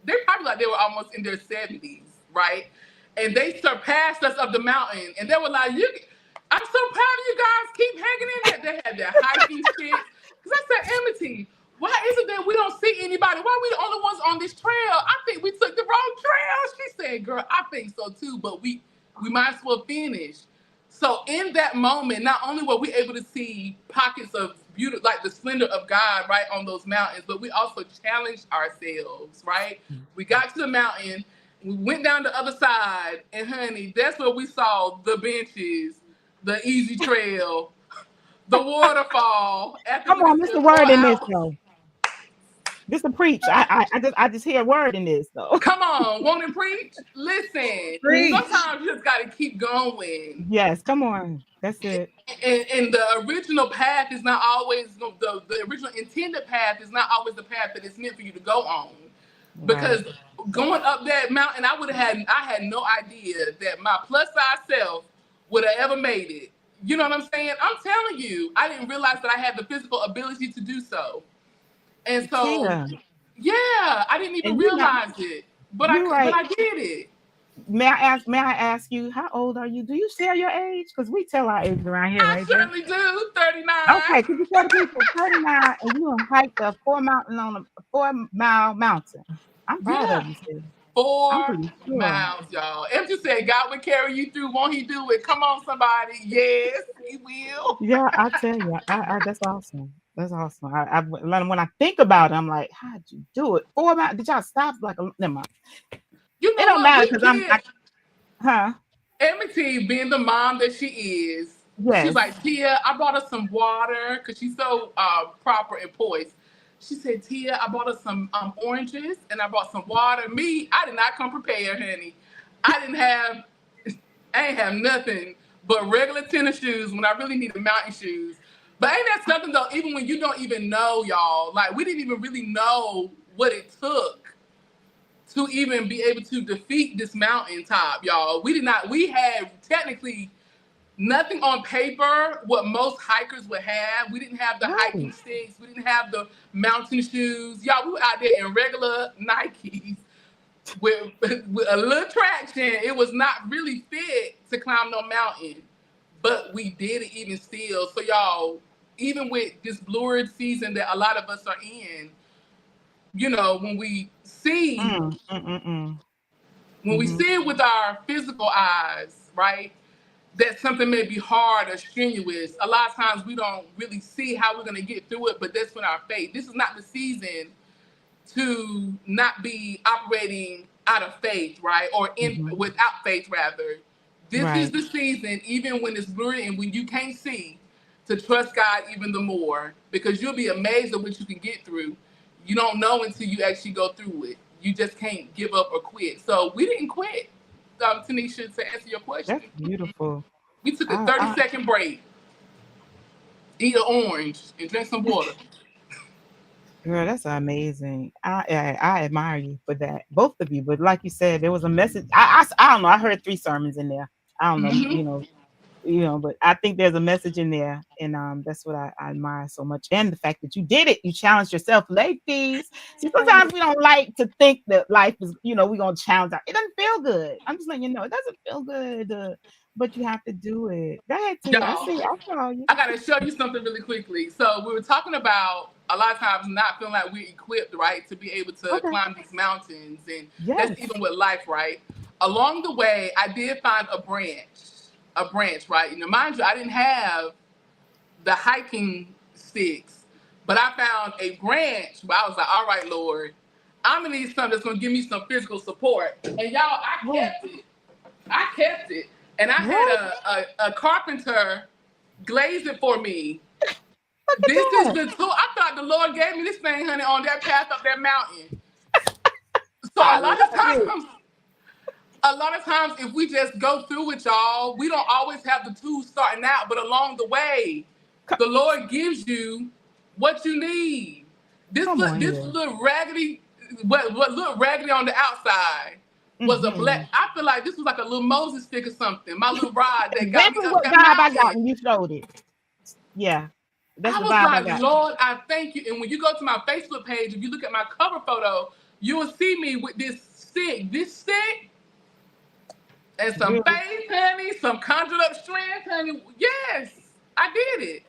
D: they were almost in their 70s, right? And they surpassed us up the mountain. And they were like, I'm so proud of you guys. Keep hanging in there. They had their hiking sticks. Because I said, Amity, why is it that we don't see anybody? Why are we the only ones on this trail? I think we took the wrong trail. She said, girl, I think so too, but we might as well finish. So in that moment, not only were we able to see pockets of beauty, like the splendor of God right on those mountains, but we also challenged ourselves, right? We got to the mountain, we went down the other side, and honey, that's where we saw the benches, the easy trail, the waterfall.
B: Come on, Mr. Word in this though. This a preach. I just hear a word in this though.
D: Come on, won't it preach? Listen, sometimes you just gotta keep going.
B: Yes, come on. That's it.
D: And the original path is not always the original intended path is not always the path that it's meant for you to go on. Because going up that mountain, I had no idea that my plus size self would have ever made it. You know what I'm saying? I'm telling you, I didn't realize that I had the physical ability to do so. And so, I didn't even realize it, but I did it.
B: May I ask you, how old are you? Do you share your age? Because we tell our age around here,
D: I certainly do. 39.
B: Okay, could you tell the people 39 and you hiked a 4-mile mountain? I'm proud of you, sis.
D: 4 miles, y'all. If you said God would carry you through, won't he do it? Come on, somebody. Yes, he will.
B: Yeah, I tell you, that's awesome. That's awesome. When I think about it, I'm like, how'd you do it? 4 miles? Did y'all stop? Never mind.
D: You know,
B: it don't matter because
D: Amity, being the mom that she is, she's like, Tia, I bought her some water because she's so proper and poised. She said, Tia, I bought her some oranges and I bought some water. I did not come prepared, honey. I ain't have nothing but regular tennis shoes when I really needed mountain shoes. But ain't that something though, even when you don't even know, y'all, like we didn't even really know what it took to even be able to defeat this mountaintop, y'all. We had technically nothing on paper what most hikers would have. We didn't have the hiking sticks. We didn't have the mountain shoes. Y'all, we were out there in regular Nikes with a little traction. It was not really fit to climb no mountain, but we did it even still. So y'all, even with this blurred season that a lot of us are in, you know, when we see, we see it with our physical eyes, right? That something may be hard or strenuous. A lot of times we don't really see how we're going to get through it, but that's when our faith. This is not the season to not be operating out of faith, right? Or without faith, rather. This is the season, even when it's blurry and when you can't see, to trust God even the more, because you'll be amazed at what you can get through. You don't know until you actually go through it. You just can't give up or quit. So we didn't quit, Tanisha, to answer your question.
B: That's beautiful.
D: We took a 30-second break, eat an orange, and drink some water.
B: Girl, that's amazing. I admire you for that, both of you. But like you said, there was a message. I don't know. I heard 3 sermons in there. I don't know. But I think there's a message in there, and that's what I admire so much. And the fact that you did it, you challenged yourself, ladies. See, sometimes we don't like to think that life is, we're gonna challenge. It doesn't feel good. I'm just letting you know, it doesn't feel good. But you have to do it. Go ahead, Tia. I saw you.
D: I gotta show you something really quickly. So we were talking about a lot of times not feeling like we're equipped, right, to be able to climb these mountains, and that's even with life, right? Along the way, I did find a branch, right? Mind you, I didn't have the hiking sticks, but I found a branch where I was like, all right, Lord, I'm gonna need something that's gonna give me some physical support. And y'all, I kept it. And I had a carpenter glaze it for me. This is the tool. I thought the Lord gave me this thing, honey, on that path up that mountain. So a lot of times, if we just go through it, y'all, we don't always have the tools starting out, but along the way, the Lord gives you what you need. This little raggedy, what looked raggedy on the outside was a black. I feel like this was like a little Moses stick or something. My little rod that got me up that mountain.
B: I got when you showed it. Yeah.
D: I was like, Lord, I thank you. And when you go to my Facebook page, if you look at my cover photo, you will see me with this stick, and some faith, honey, some conjured up strength, honey. Yes, I did it.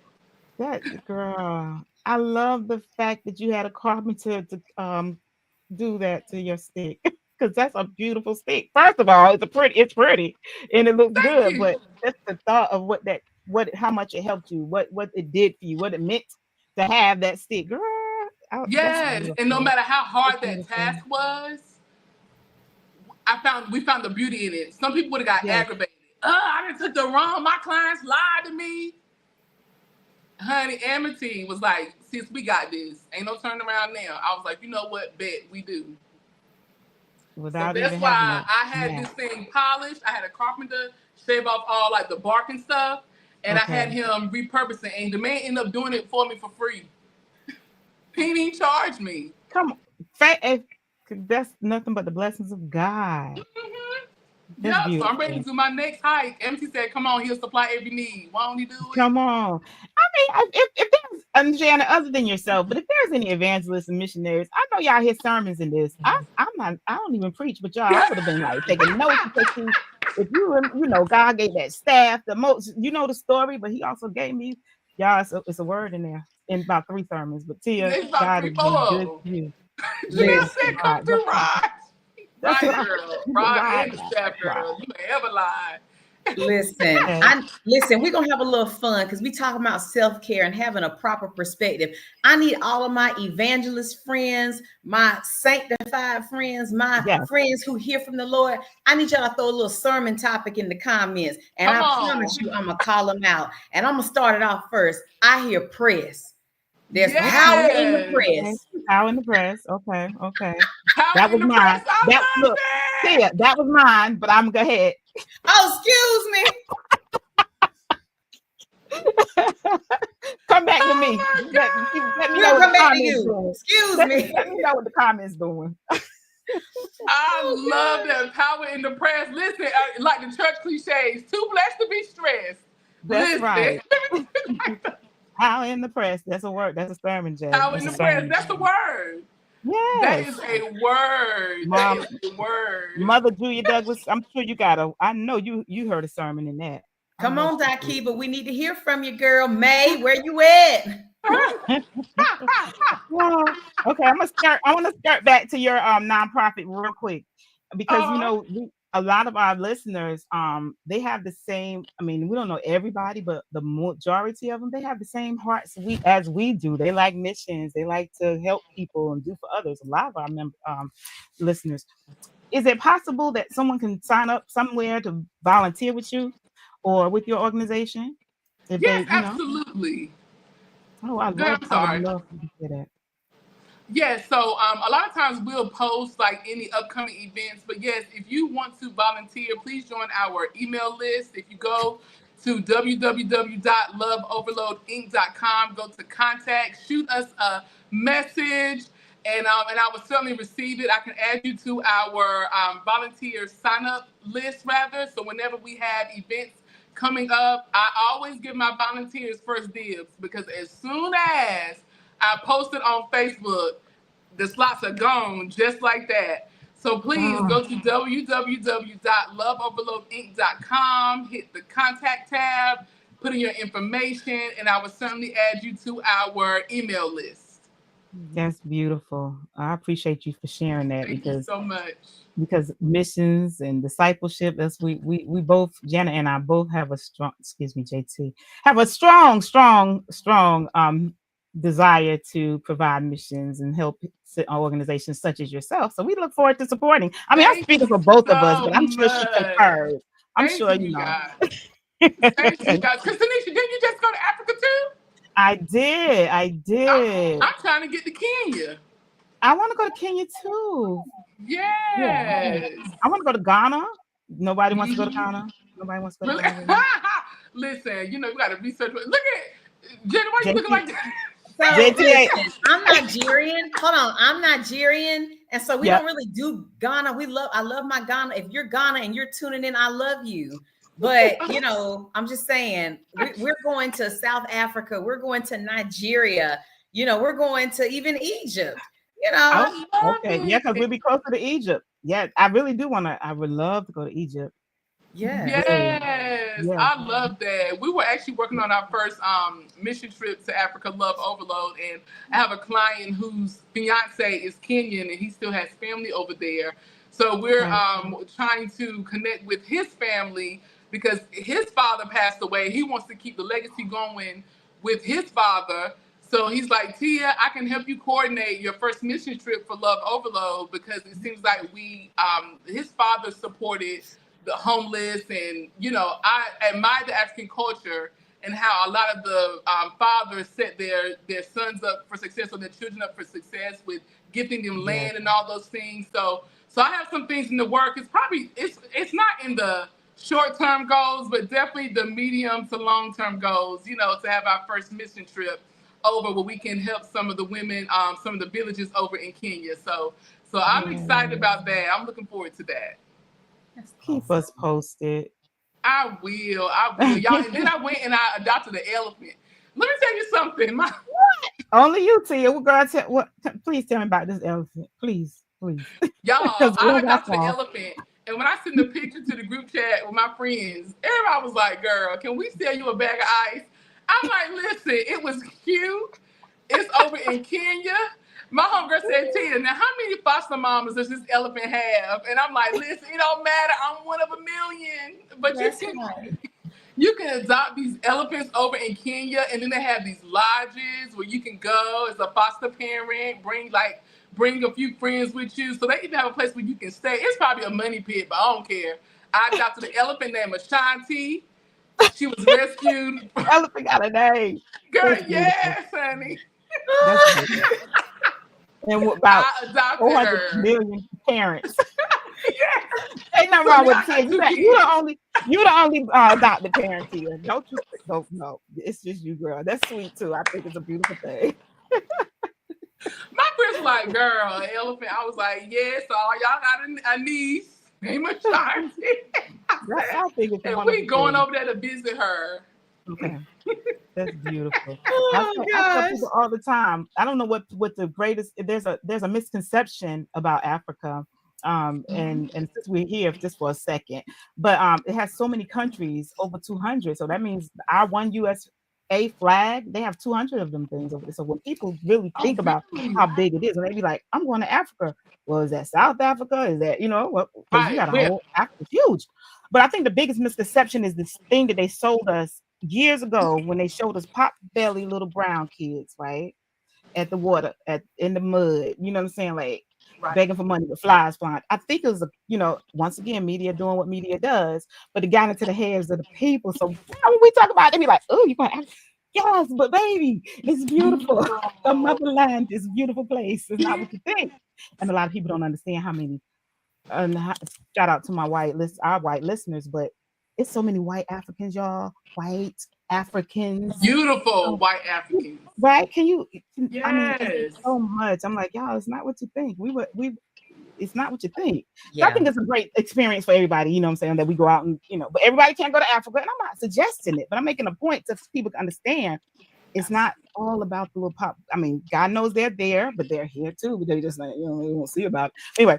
B: That girl, I love the fact that you had a carpenter to do that to your stick, because that's a beautiful stick. First of all, it's pretty, and it looks good. But just the thought of how much it helped you, what it did for you, what it meant to have that stick, girl.
D: Yes, and no matter how hard that task was, we found the beauty in it. Some people would have got aggravated. I done took the wrong. My clients lied to me. Honey, Amity was like, sis, we got this. Ain't no turning around now. I was like, you know what? Bet we do. So that's why I had this thing polished. I had a carpenter shave off all like the bark and stuff, and I had him repurpose it. And the man ended up doing it for me for free. He didn't charge me.
B: Come on, that's nothing but the blessings of God.
D: Yeah, so I'm ready to do my next hike. MC said, "Come on, he'll supply every need. Why don't he do it?"
B: Come on. I mean, if there's, Jana, other than yourself, but if there's any evangelists and missionaries, I know y'all hear sermons in this. I don't even preach, but y'all, I would have been like taking notes, because if God gave that staff the most, the story, but He also gave me, y'all, it's a word in there in about 3 sermons. But Tia, God is good to you.
D: Tia said, "Come through, Rod." Right, girl. Rod and staff, girl. You ain't ever lied.
C: Listen, we're gonna have a little fun, because we talking about self-care and having a proper perspective. I need all of my evangelist friends, my sanctified friends, my friends who hear from the Lord. I need y'all to throw a little sermon topic in the comments, and I promise you I'm gonna call them out. And I'm gonna start it off first. I hear press. There's power in the press.
B: Power in the press. Okay.
D: Power
B: that was mine. That was mine, but I'm going to go ahead.
C: Oh,
B: excuse me. Come back to me. Let me know what the comments doing.
C: Excuse me.
B: Let me know what the comments doing.
D: I love that, power in the press. Listen, like the church cliches, too blessed to be stressed.
B: That's right. Power in the press. That's a word. That's a sermon, Jay.
D: Power in the press. That's a word.
B: Yes.
D: That is a word.
B: Mom,
D: that is a word.
B: Mother Julia Douglas, I'm sure I know you heard a sermon in that.
C: Come on, Daki, but we need to hear from you, girl. May, where you at?
B: Well, okay, I want to start back to your nonprofit real quick, because a lot of our listeners, they have the same, I mean, we don't know everybody, but the majority of them, they have the same hearts as we do. They like missions. They like to help people and do for others. A lot of our listeners. Is it possible that someone can sign up somewhere to volunteer with you or with your organization? If
D: Yes,
B: they,
D: absolutely.
B: Oh,
D: Good. I'm
B: I would
D: sorry.
B: love to hear that.
D: Yes, so a lot of times we'll post like any upcoming events, but yes, if you want to volunteer, please join our email list. If you go to www.loveoverloadinc.com, go to contact, shoot us a message, and I will certainly receive it. I can add you to our volunteer sign up list, rather. So whenever we have events coming up, I always give my volunteers first dibs because as soon as I posted on Facebook, the slots are gone just like that. So please
B: Oh,
D: go to www.loveoverloadinc.com, hit the contact tab, put in your information, and I will certainly add you to our email list.
B: that's beautiful. I appreciate you for sharing that
D: Thank you so much.
B: because missions and discipleship, that's we both, Jana and I both have a strong, excuse me, JT, have a strong desire to provide missions and help organizations such as yourself. So we look forward to supporting. I mean, I'm
D: Thank
B: speaking
D: you
B: for both of us,
D: so
B: but I'm sure she
D: much.
B: concurs. I'm
D: Thank
B: sure
D: you guys. Thank you guys. Because Tanisha, didn't you just go to Africa too?
B: I did. I did.
D: I'm trying to get to Kenya.
B: I want to go to Kenya too. Yeah.
D: Yes.
B: I want to go to Ghana. Nobody wants to go to
D: Mhm.
B: Ghana. Nobody wants to go to
D: Really?
B: Ghana. Really?
D: Listen, you got to research. Look at Jenny. Why you looking
B: JT,
D: like that?
C: So
B: JTA.
C: listen, I'm Nigerian. Hold on, I'm Nigerian, and so we
B: Yep.
C: don't really do Ghana. I love my Ghana. If you're Ghana and you're tuning in, I love you. But I'm just saying, we're going to South Africa. We're going to Nigeria. We're going to even Egypt.
B: Oh,
D: I love
B: okay. Yeah, because we'll
D: it.
B: be closer to Egypt. Yeah, I really do want to. I would love to go to Egypt.
C: Yes.
B: Really.
D: Yes,
B: Yeah.
D: I love that. We were actually working on our first mission trip to Africa, Love Overload, and I have a client whose fiance is Kenyan and he still has family over there. So we're
B: Right.
D: trying to connect with his family because his father passed away. He wants to keep the legacy going with his father. So he's like, Tia, I can help you coordinate your first mission trip for Love Overload because it seems like his father supported the homeless, and I admire the African culture and how a lot of the fathers set their sons up for success or their children up for success with gifting them
B: Yes.
D: land and all those things. So I have some things in the work. It's not in the short term goals, but definitely the medium to long term goals. To have our first mission trip over where we can help some of the women, some of the villages over in Kenya. So I'm excited
B: Yes.
D: about that. I'm looking forward to that.
C: That's
B: Keep
C: awesome.
B: us posted.
D: I will, y'all. And then I went and I adopted an elephant. Let me tell you something.
B: Only you, Tia. Well, girl, please tell me about this elephant. Please, please.
D: Y'all,
B: Because we
D: I
B: don't got
D: adopted an
B: far.
D: elephant. And when I sent the picture to the group chat with my friends, everybody was like, girl, can we sell you a bag of ice? I'm like, listen, it was cute. It's over in Kenya. My homegirl said, Tia, now how many foster mamas does this elephant have? And I'm like, listen, it don't matter. I'm one of a million. But
C: That's right.
D: you can adopt these elephants over in Kenya, and then they have these lodges where you can go as a foster parent, bring a few friends with you. So they even have a place where you can stay. It's probably a money pit, but I don't care. I adopted an elephant named Ashanti. She was rescued.
B: Elephant got a name.
D: Girl,
B: That's beautiful.
D: yes, honey.
B: That's beautiful. And about
D: I adopted
B: 400
D: her.
B: million parents.
D: Yes.
B: Ain't nothing
D: So
B: wrong
D: now
B: with
D: I
B: Tia.
D: got two
B: You
D: kids.
B: the only adopted parent here. Don't no. It's just you, girl. That's sweet too. I think it's a beautiful thing.
D: My friends were like, girl, elephant. I was like, yes, so y'all got a niece named Ashanti.
B: I think it's a
D: And we
B: wonderful
D: going
B: thing.
D: over there to visit her.
B: Okay. That's beautiful.
C: Oh
B: I tell
C: gosh.
B: people all the time. I don't know what the greatest. There's a misconception about Africa, and since we're here just for a second, but it has so many countries, over 200. So that means our one USA flag, they have 200 of them things over there. So when people really
D: Oh,
B: think about
D: really?
B: how big it is, and they be like, "I'm going to Africa." Well, is that South Africa? Is that because you
D: Right.
B: got a
D: Where?
B: whole Africa huge. But I think the biggest misconception is this thing that they sold us years ago when they showed us pot belly little brown kids, right? At the water, in the mud. You know what I'm saying? Like begging for money with flies flying. I think it was, once again, media doing what media does, but it got into the heads of the people. So when we talk about it, they be like, oh, you're going to yes, but baby, it's beautiful. The motherland is a beautiful place. It's not what you think. And a lot of people don't understand how many, shout out to our white listeners, but it's so many white Africans, y'all. White Africans.
D: Beautiful white Africans.
B: Right? Can you?
D: Yes.
B: I mean, it's so much. I'm like, y'all, it's not what you think. It's not what you think.
C: Yeah.
B: So I think it's a great experience for everybody, you know what I'm saying, that we go out and, but everybody can't go to Africa. And I'm not suggesting it, but I'm making a point to people to understand it's not all about the little pop. I mean, God knows they're there, but they're here too. But they just like, we won't see about it. Anyway,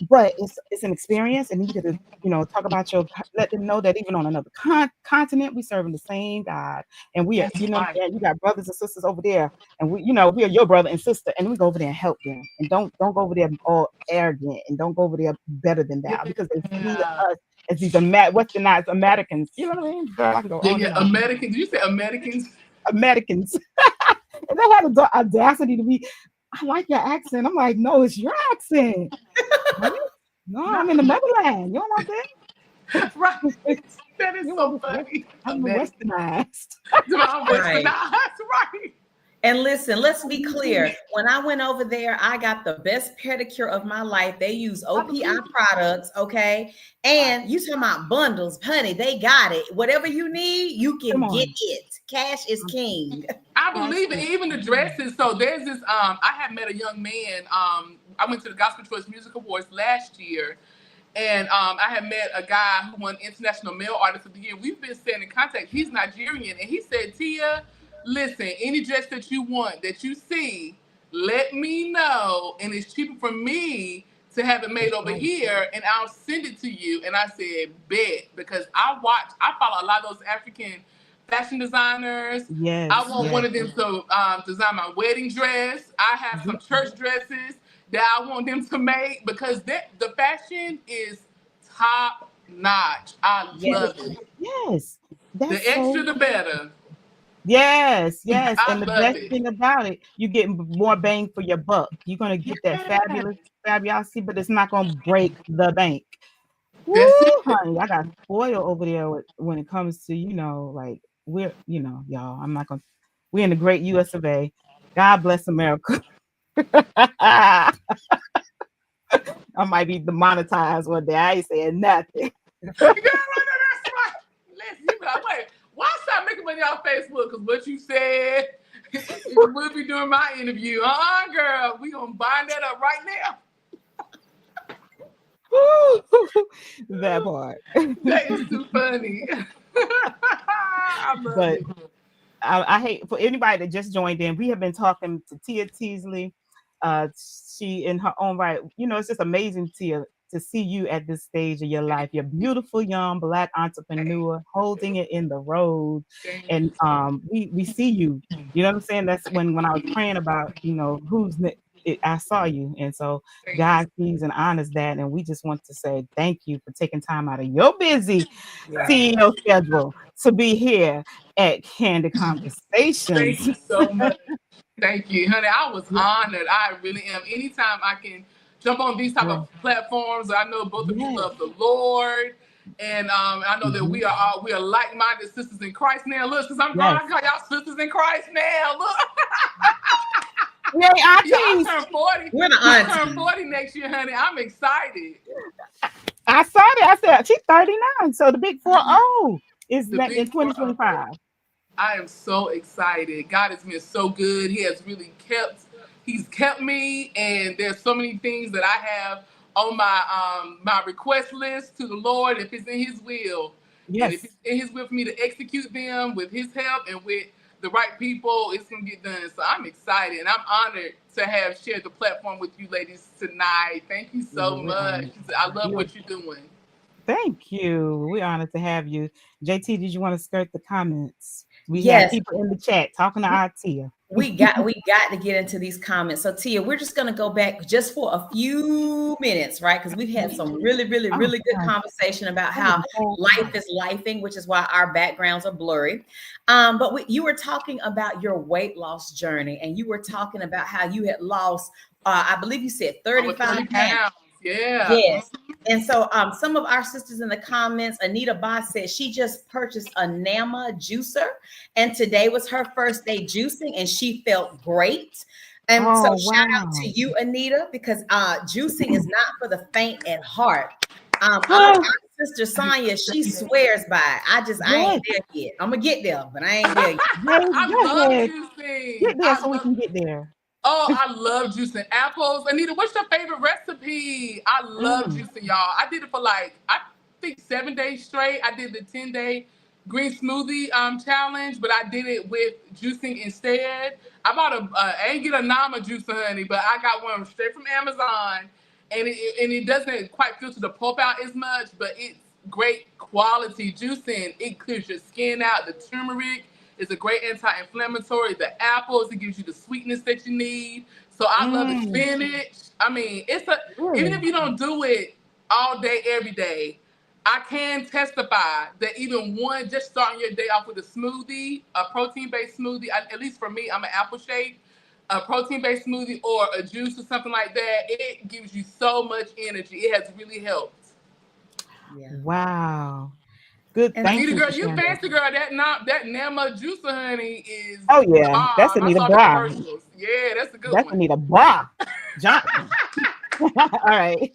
B: but it's an experience, and you get to, talk about let them know that even on another continent, we serving the same God, and we are, you got brothers and sisters over there, and we are your brother and sister, and we go over there and help them, and don't go over there all arrogant, and don't go over there better than thou, because they see us as these westernized Americans. You know what I mean? Girl, I can go on and on.
D: Americans. Did you say Americans?
B: Americans. And they had the audacity to be, I like your accent. I'm like, no, it's your accent. No, I'm in the motherland. You don't want that?
D: Right. That is so funny.
B: I'm westernized.
D: I'm westernized, right.
C: And listen, let's be clear. When I went over there, I got the best pedicure of my life. They use OPI products, okay? And you talking about bundles, honey, they got it. Whatever you need, you can get it. Cash is king.
D: I believe it. Even the dresses. So there's this, I had met a young man. I went to the Gospel Choice Music Awards last year. And I had met a guy who won International Male Artist of the Year. We've been staying in contact. He's Nigerian. And he said, Tia, listen, any dress that you want, that you see, let me know. And it's cheaper for me to have it made over here, and I'll send it to you. And I said, bet, because I follow a lot of those African fashion designers.
B: Yes.
D: I want one of them to design my wedding dress. I have some church dresses that I want them to make, because the fashion is top notch. I love it.
B: Yes.
D: The extra, the better.
B: Yes. And the best
D: thing
B: about it, you get more bang for your buck. You're going to get that fabulosity, but it's not going to break the bank. Woo, honey, I got spoiled over there when it comes to, like, we're, y'all, I'm not going to, we're in the great US of A. God bless America. I might be demonetized one day. I ain't saying nothing.
D: That's right. Listen, you be like, wait, why stop making money off Facebook? Because what you said, we'll be doing my interview. Girl, we gonna bind that up right now.
B: That part.
D: That is too funny. I love it.
B: I hate for anybody that just joined in. We have been talking to Tia Teasley. She in her own right, it's just amazing, Tia, to see you at this stage of your life. You're a beautiful young Black entrepreneur holding it in the road. And we see you. You know what I'm saying? That's when I was praying about, I saw you. And so God sees and honors that. And we just want to say thank you for taking time out of your busy CEO schedule to be here at Candid Conversations.
D: Thank you so much. Thank you, honey. I was honored. I really am. Anytime I can jump on these type of platforms, I know both of you love the Lord, and I know that we are like-minded sisters in Christ now. Look, because I'm going to call y'all sisters in Christ now. Look.
B: I
D: turn 40.
C: We're the aunties.
D: I turn 40 next year, honey. I'm excited.
B: I saw that. I said she's 39, so the big 40 is in 2025.
D: I am so excited. God has been so good. He has really kept me, and there's so many things that I have on my request list to the Lord, if it's in His will. Yes. And if it's in His will for me to execute them with His help and with the right people, it's gonna get done. So I'm excited, and I'm honored to have shared the platform with you ladies tonight. Thank you so much. I love what you're doing.
B: Thank you. We're honored to have you. JT, did you want to skirt the comments? We have people in the chat talking to our Tia.
C: We got to get into these comments. So Tia, we're just going to go back just for a few minutes, right? Because we've had some really good conversation about how life is lifing, which is why our backgrounds are blurry. But you were talking about your weight loss journey, and you were talking about how you had lost I believe you said 35 pounds.
D: Yeah.
C: Yes. And so some of our sisters in the comments, Anita Boss said she just purchased a Nama juicer, and today was her first day juicing, and she felt great. And so shout out to you, Anita, because juicing is not for the faint at heart. Our sister Sonia, she swears by it. I ain't there yet. I'm gonna get there, but I ain't there yet.
D: I love juicing.
B: Get there so we can get there.
D: Oh, I love juicing apples. Anita, what's your favorite recipe? I love juicing, y'all. I did it for I think 7 days straight. I did the 10-day green smoothie challenge, but I did it with juicing instead. I bought I ain't get a Nama juicer, honey, but I got one straight from Amazon, and it doesn't quite filter the pulp out as much, but it's great quality juicing. It clears your skin out. The turmeric is a great anti-inflammatory. The apples, it gives you the sweetness that you need. So I love the spinach. I mean, even if you don't do it all day, every day, I can testify that even just starting your day off with a smoothie, a protein-based smoothie, at least for me, I'm an apple shake, a protein-based smoothie or a juice or something like that, it gives you so much energy. It has really helped.
B: Yeah. Wow. Good.
D: And Anita, girl, you fancy girl. That Nama juicer, honey, is
B: that's Anita Bra.
D: Yeah, that's a good one.
B: That's Anita Bra. John. All right.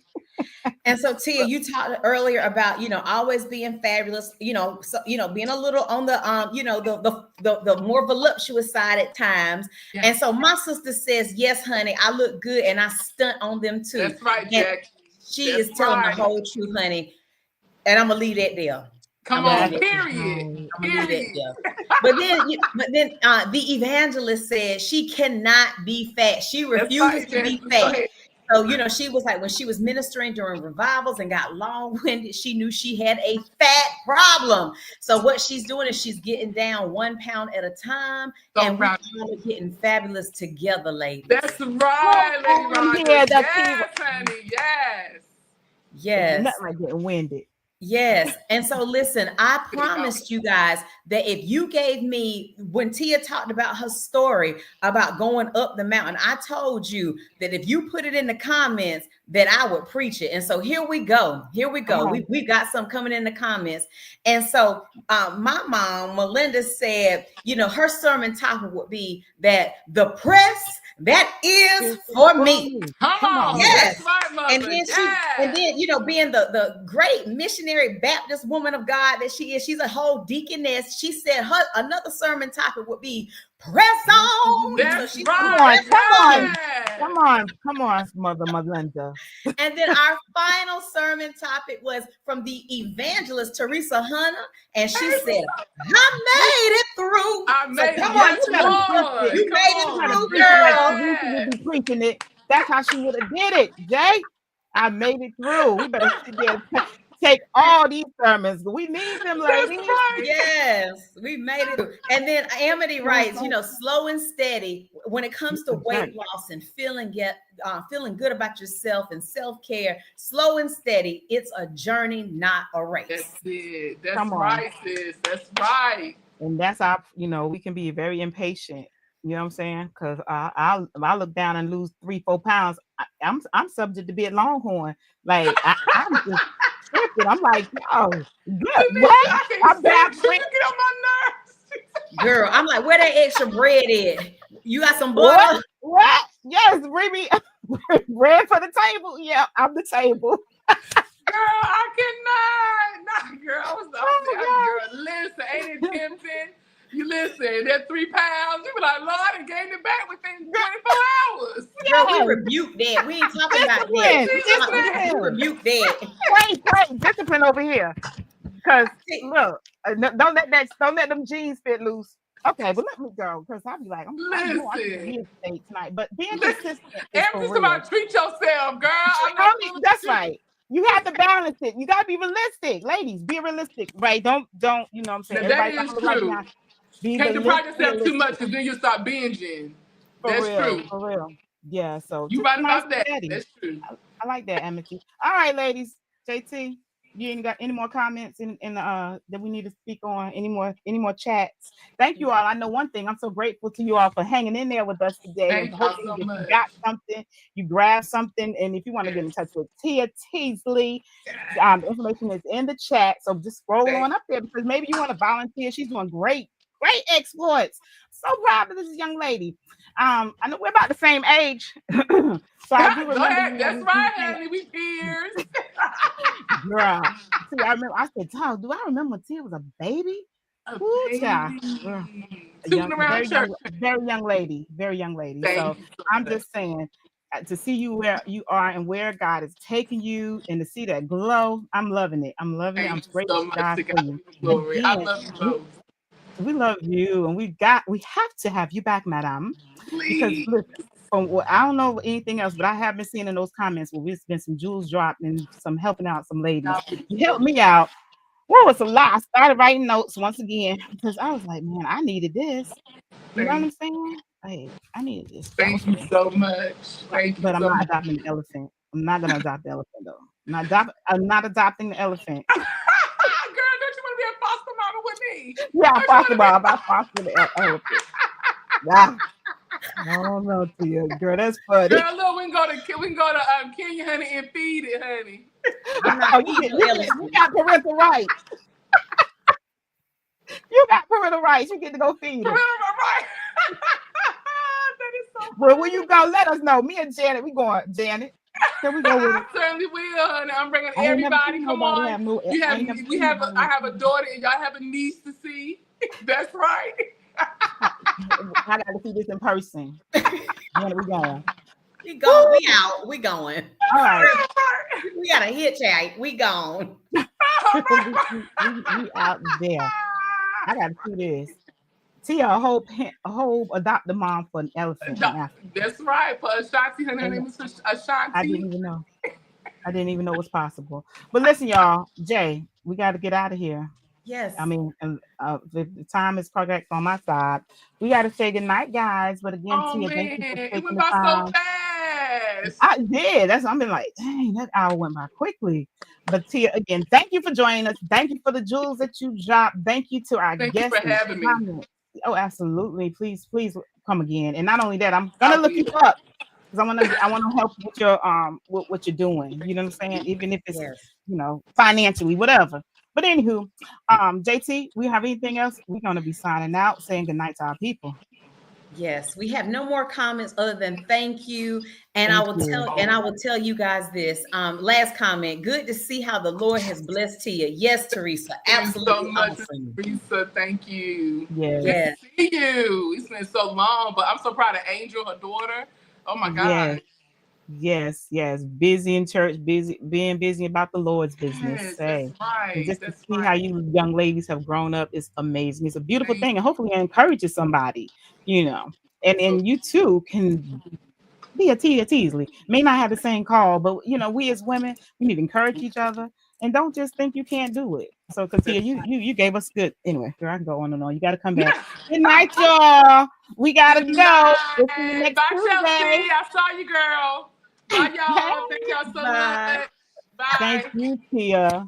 C: And so Tia, you talked earlier about always being fabulous, being a little on the the more voluptuous side at times. Yeah. And so my sister says, yes, honey, I look good and I stunt on them too.
D: That's right, Jack.
C: She is telling the whole truth, honey. And I'm gonna leave that there.
D: Come on, period.
C: I'm gonna leave that there. But then the evangelist said she cannot be fat. She refuses to be fat. So, she was like, when she was ministering during revivals and got long-winded, she knew she had a fat problem. So what she's doing is she's getting down 1 pound at a time, and we're getting fabulous together, ladies.
D: That's right, Lady Rhonda. Yes, honey, yes.
C: Yes.
B: Not like getting winded.
C: Yes. And so listen, I promised you guys that if you gave me, when Tia talked about her story about going up the mountain, I told you that if you put it in the comments that I would preach it. And so here we go. We've got some coming in the comments. And so my mom, Melinda, said, her sermon topic would be that the press that is for me.
D: Come on.
C: Yes.
D: That's right, mother.
C: And then being the great missionary Baptist woman of God that she is, she's a whole deaconess. She said another sermon topic would be press on.
D: That's
B: Come on, Mother Melinda.
C: And then our final sermon topic was from the evangelist Teresa Hunter, and she said, "I made it through."
D: I made
C: it. You made it through, girl.
B: You be preaching it. That's how she would have did it, Jay. I made it through. We better sit there and take all these sermons. We need them, ladies.
C: Yes, we made it. And then Amity writes, slow and steady when it comes to weight loss and feeling good about yourself and self-care. Slow and steady. It's a journey, not a race.
D: That's it. That's right, sis. That's right.
B: And that's our, we can be very impatient. You know what I'm saying? Because I look down and lose 3-4 pounds. I'm subject to be a Longhorn. Like I'm just tripping. I'm like, yo, what? I'm back.
D: Get on my nerves.
C: Girl, I'm like, where that extra bread is? You got some butter?
B: What? Yes, bring me bread for the table. Yeah, I'm the table.
D: Girl, I cannot. Nah, girl, I was girl. Listen, ain't it tempting? You listen, that 3 pounds, you be like, Lord, I gained it back within 24 hours.
C: Girl, we rebuke that. We ain't talking about that. We rebuke that.
B: Wait, discipline over here. Because look, don't let them jeans fit loose. Okay, but let me go, because I'll be like, I'm tonight. But being consistent.
D: Everything's about treat yourself, girl.
B: That's right. You have to balance it. You gotta be realistic, ladies. Be realistic, right? Don't. You know what I'm saying?
D: That is true. Can't deprive yourself too much, because then you start binging. That's true.
B: For real. Yeah. So
D: you right about that. That's true.
B: I like that, Amity. All right, ladies. JT. You ain't got any more comments in that we need to speak on? Any more chats? Thank you all. I know one thing. I'm so grateful to you all for hanging in there with us today, and
D: Thank y'all
B: hopefully
D: so
B: that you
D: much.
B: got something, you grabbed something. And if you want to get in touch with Tia Teasley, the information is in the chat. So just scroll on up there because maybe you want to volunteer. She's doing great exploits. So proud of this young lady. I know we're about the same age, so I do
D: Go
B: remember
D: ahead.
B: you.
D: That's right, honey. We peers.
B: Girl, see, I remember. I said, "Tom, do I remember when Tia was a baby?"
D: A
B: Ooh, child, girl,
D: baby.
B: a
D: Tooting
B: young,
D: around church.
B: very young lady, very young lady.
D: Thank
B: So
D: you so
B: I'm
D: much.
B: just saying, to see you where you are and where God is taking you, and to see that glow, I'm loving it. I'm loving it.
D: Thank
B: I'm
D: you
B: grateful
D: so
B: to
D: much.
B: God
D: To
B: for
D: God
B: you.
D: be the glory. I
B: Again,
D: love you both.
B: we love you, and we have to have you back, madam, because
D: Please.
B: listen, from what I don't know anything else, but I have been seeing in those comments where there's been some jewels dropped and some helping out some ladies.
D: God be the
B: You helped
D: glory.
B: me out. Well, it's a lot. I started writing notes once again because I was like, man, I needed this. You know what
D: Thank,
B: I'm saying? Hey, I needed this. That was
D: thank you
B: for me.
D: so much. Thank you
B: But I'm
D: so
B: not
D: much.
B: adopting the elephant. I'm not gonna adopt the elephant though. I'm not adopting the elephant.
D: Girl, don't you want to be a foster mama with me?
B: Yeah,
D: Don't you want
B: foster
D: to be?
B: mom. I foster the elephant. Yeah. No, no, Tia. Girl, that's funny.
D: Girl, look, we can go to Kenya, honey, and feed it, honey.
C: I'm not
B: Oh,
C: feeding no
B: you
C: elephant.
B: got parental rights. You got parental rights. You get to go feed them.
D: Right. That is so
B: Well, when you
D: funny.
B: go, let us know. Me and Janet, we going. Janet, can we go with
D: I
B: it?
D: certainly will, honey. I'm bringing
B: I ain't never
D: everybody.
B: seen
D: Come
B: nobody
D: on.
B: have no.
D: You
B: I
D: have
B: ain't never
D: we
B: seen
D: have
B: nobody
D: I
B: have.
D: have a daughter and y'all have a niece to see. That's right.
B: I got to see this in person. Janet, we going.
C: We
B: Woo!
C: go. We out. We going.
B: All right.
C: We got a hitchhike. We gone.
B: we out there. I got to see this. Tia, a whole adopt the mom for an elephant in Africa.
D: That's right. For Ashanti, her
B: And
D: name is
B: I
D: Ashanti.
B: didn't even know. I didn't even know it was possible. But listen, y'all, Jay, we got to get out of here. I
C: Yes.
B: mean, the time is correct on my side. We got to say goodnight, guys. But again,
D: Oh
B: Tia,
D: man,
B: thank you for
D: it
B: taking
D: went
B: the
D: by so
B: time.
D: fast.
B: I did. I've been like, dang, that hour went by quickly. But Tia, again, thank you for joining us. Thank you for the jewels that you dropped. Thank you to our
D: Thank you for
B: guests and
D: having me.
B: comments. Oh, absolutely. Please come again. And not only that, I'm
D: I
B: gonna look
D: will.
B: you up because I wanna help with your what you're doing. You know what I'm saying? Even if it's
C: Yes.
B: financially, whatever. But anywho, JT, we have anything else? We're gonna be signing out, saying goodnight to our people.
C: Yes, we have no more comments other than thank you. And I
B: Thank
C: will
B: you.
C: tell you guys this. Last comment. Good to see how the Lord has blessed Tia. Yes, Teresa.
D: Thank you so
C: Absolutely
D: much,
C: awesome.
D: Teresa. Thank you. Good
B: Yes.
C: Yes.
D: to see you. It's been so long, but I'm so proud of Angel, her daughter. Oh my
B: Yes.
D: God.
B: Yes. Busy in church, being busy about the Lord's business.
D: Yes, that's
B: Say, and
D: right.
B: just to
D: That's
B: see how
D: right.
B: you young ladies have grown up is amazing. It's a beautiful
D: Thank
B: thing, and hopefully it encourages somebody, you know. And
D: you.
B: you too can be a Tia Teasley. May not have the same call, but we as women, we need to encourage each other and don't just think you can't do it. So, Katia, you gave us good. Anyway, girl, I can go on and on. You got to come back. Good night, y'all. We gotta
D: Good
B: go. We'll see you
D: night.
B: next
D: Bye,
B: Tuesday.
D: Chelsea. I saw you, girl. Bye,
B: Hey,
D: y'all. Thank y'all so
C: Bye.
D: much.
B: thank
D: Bye.
B: you, Tia.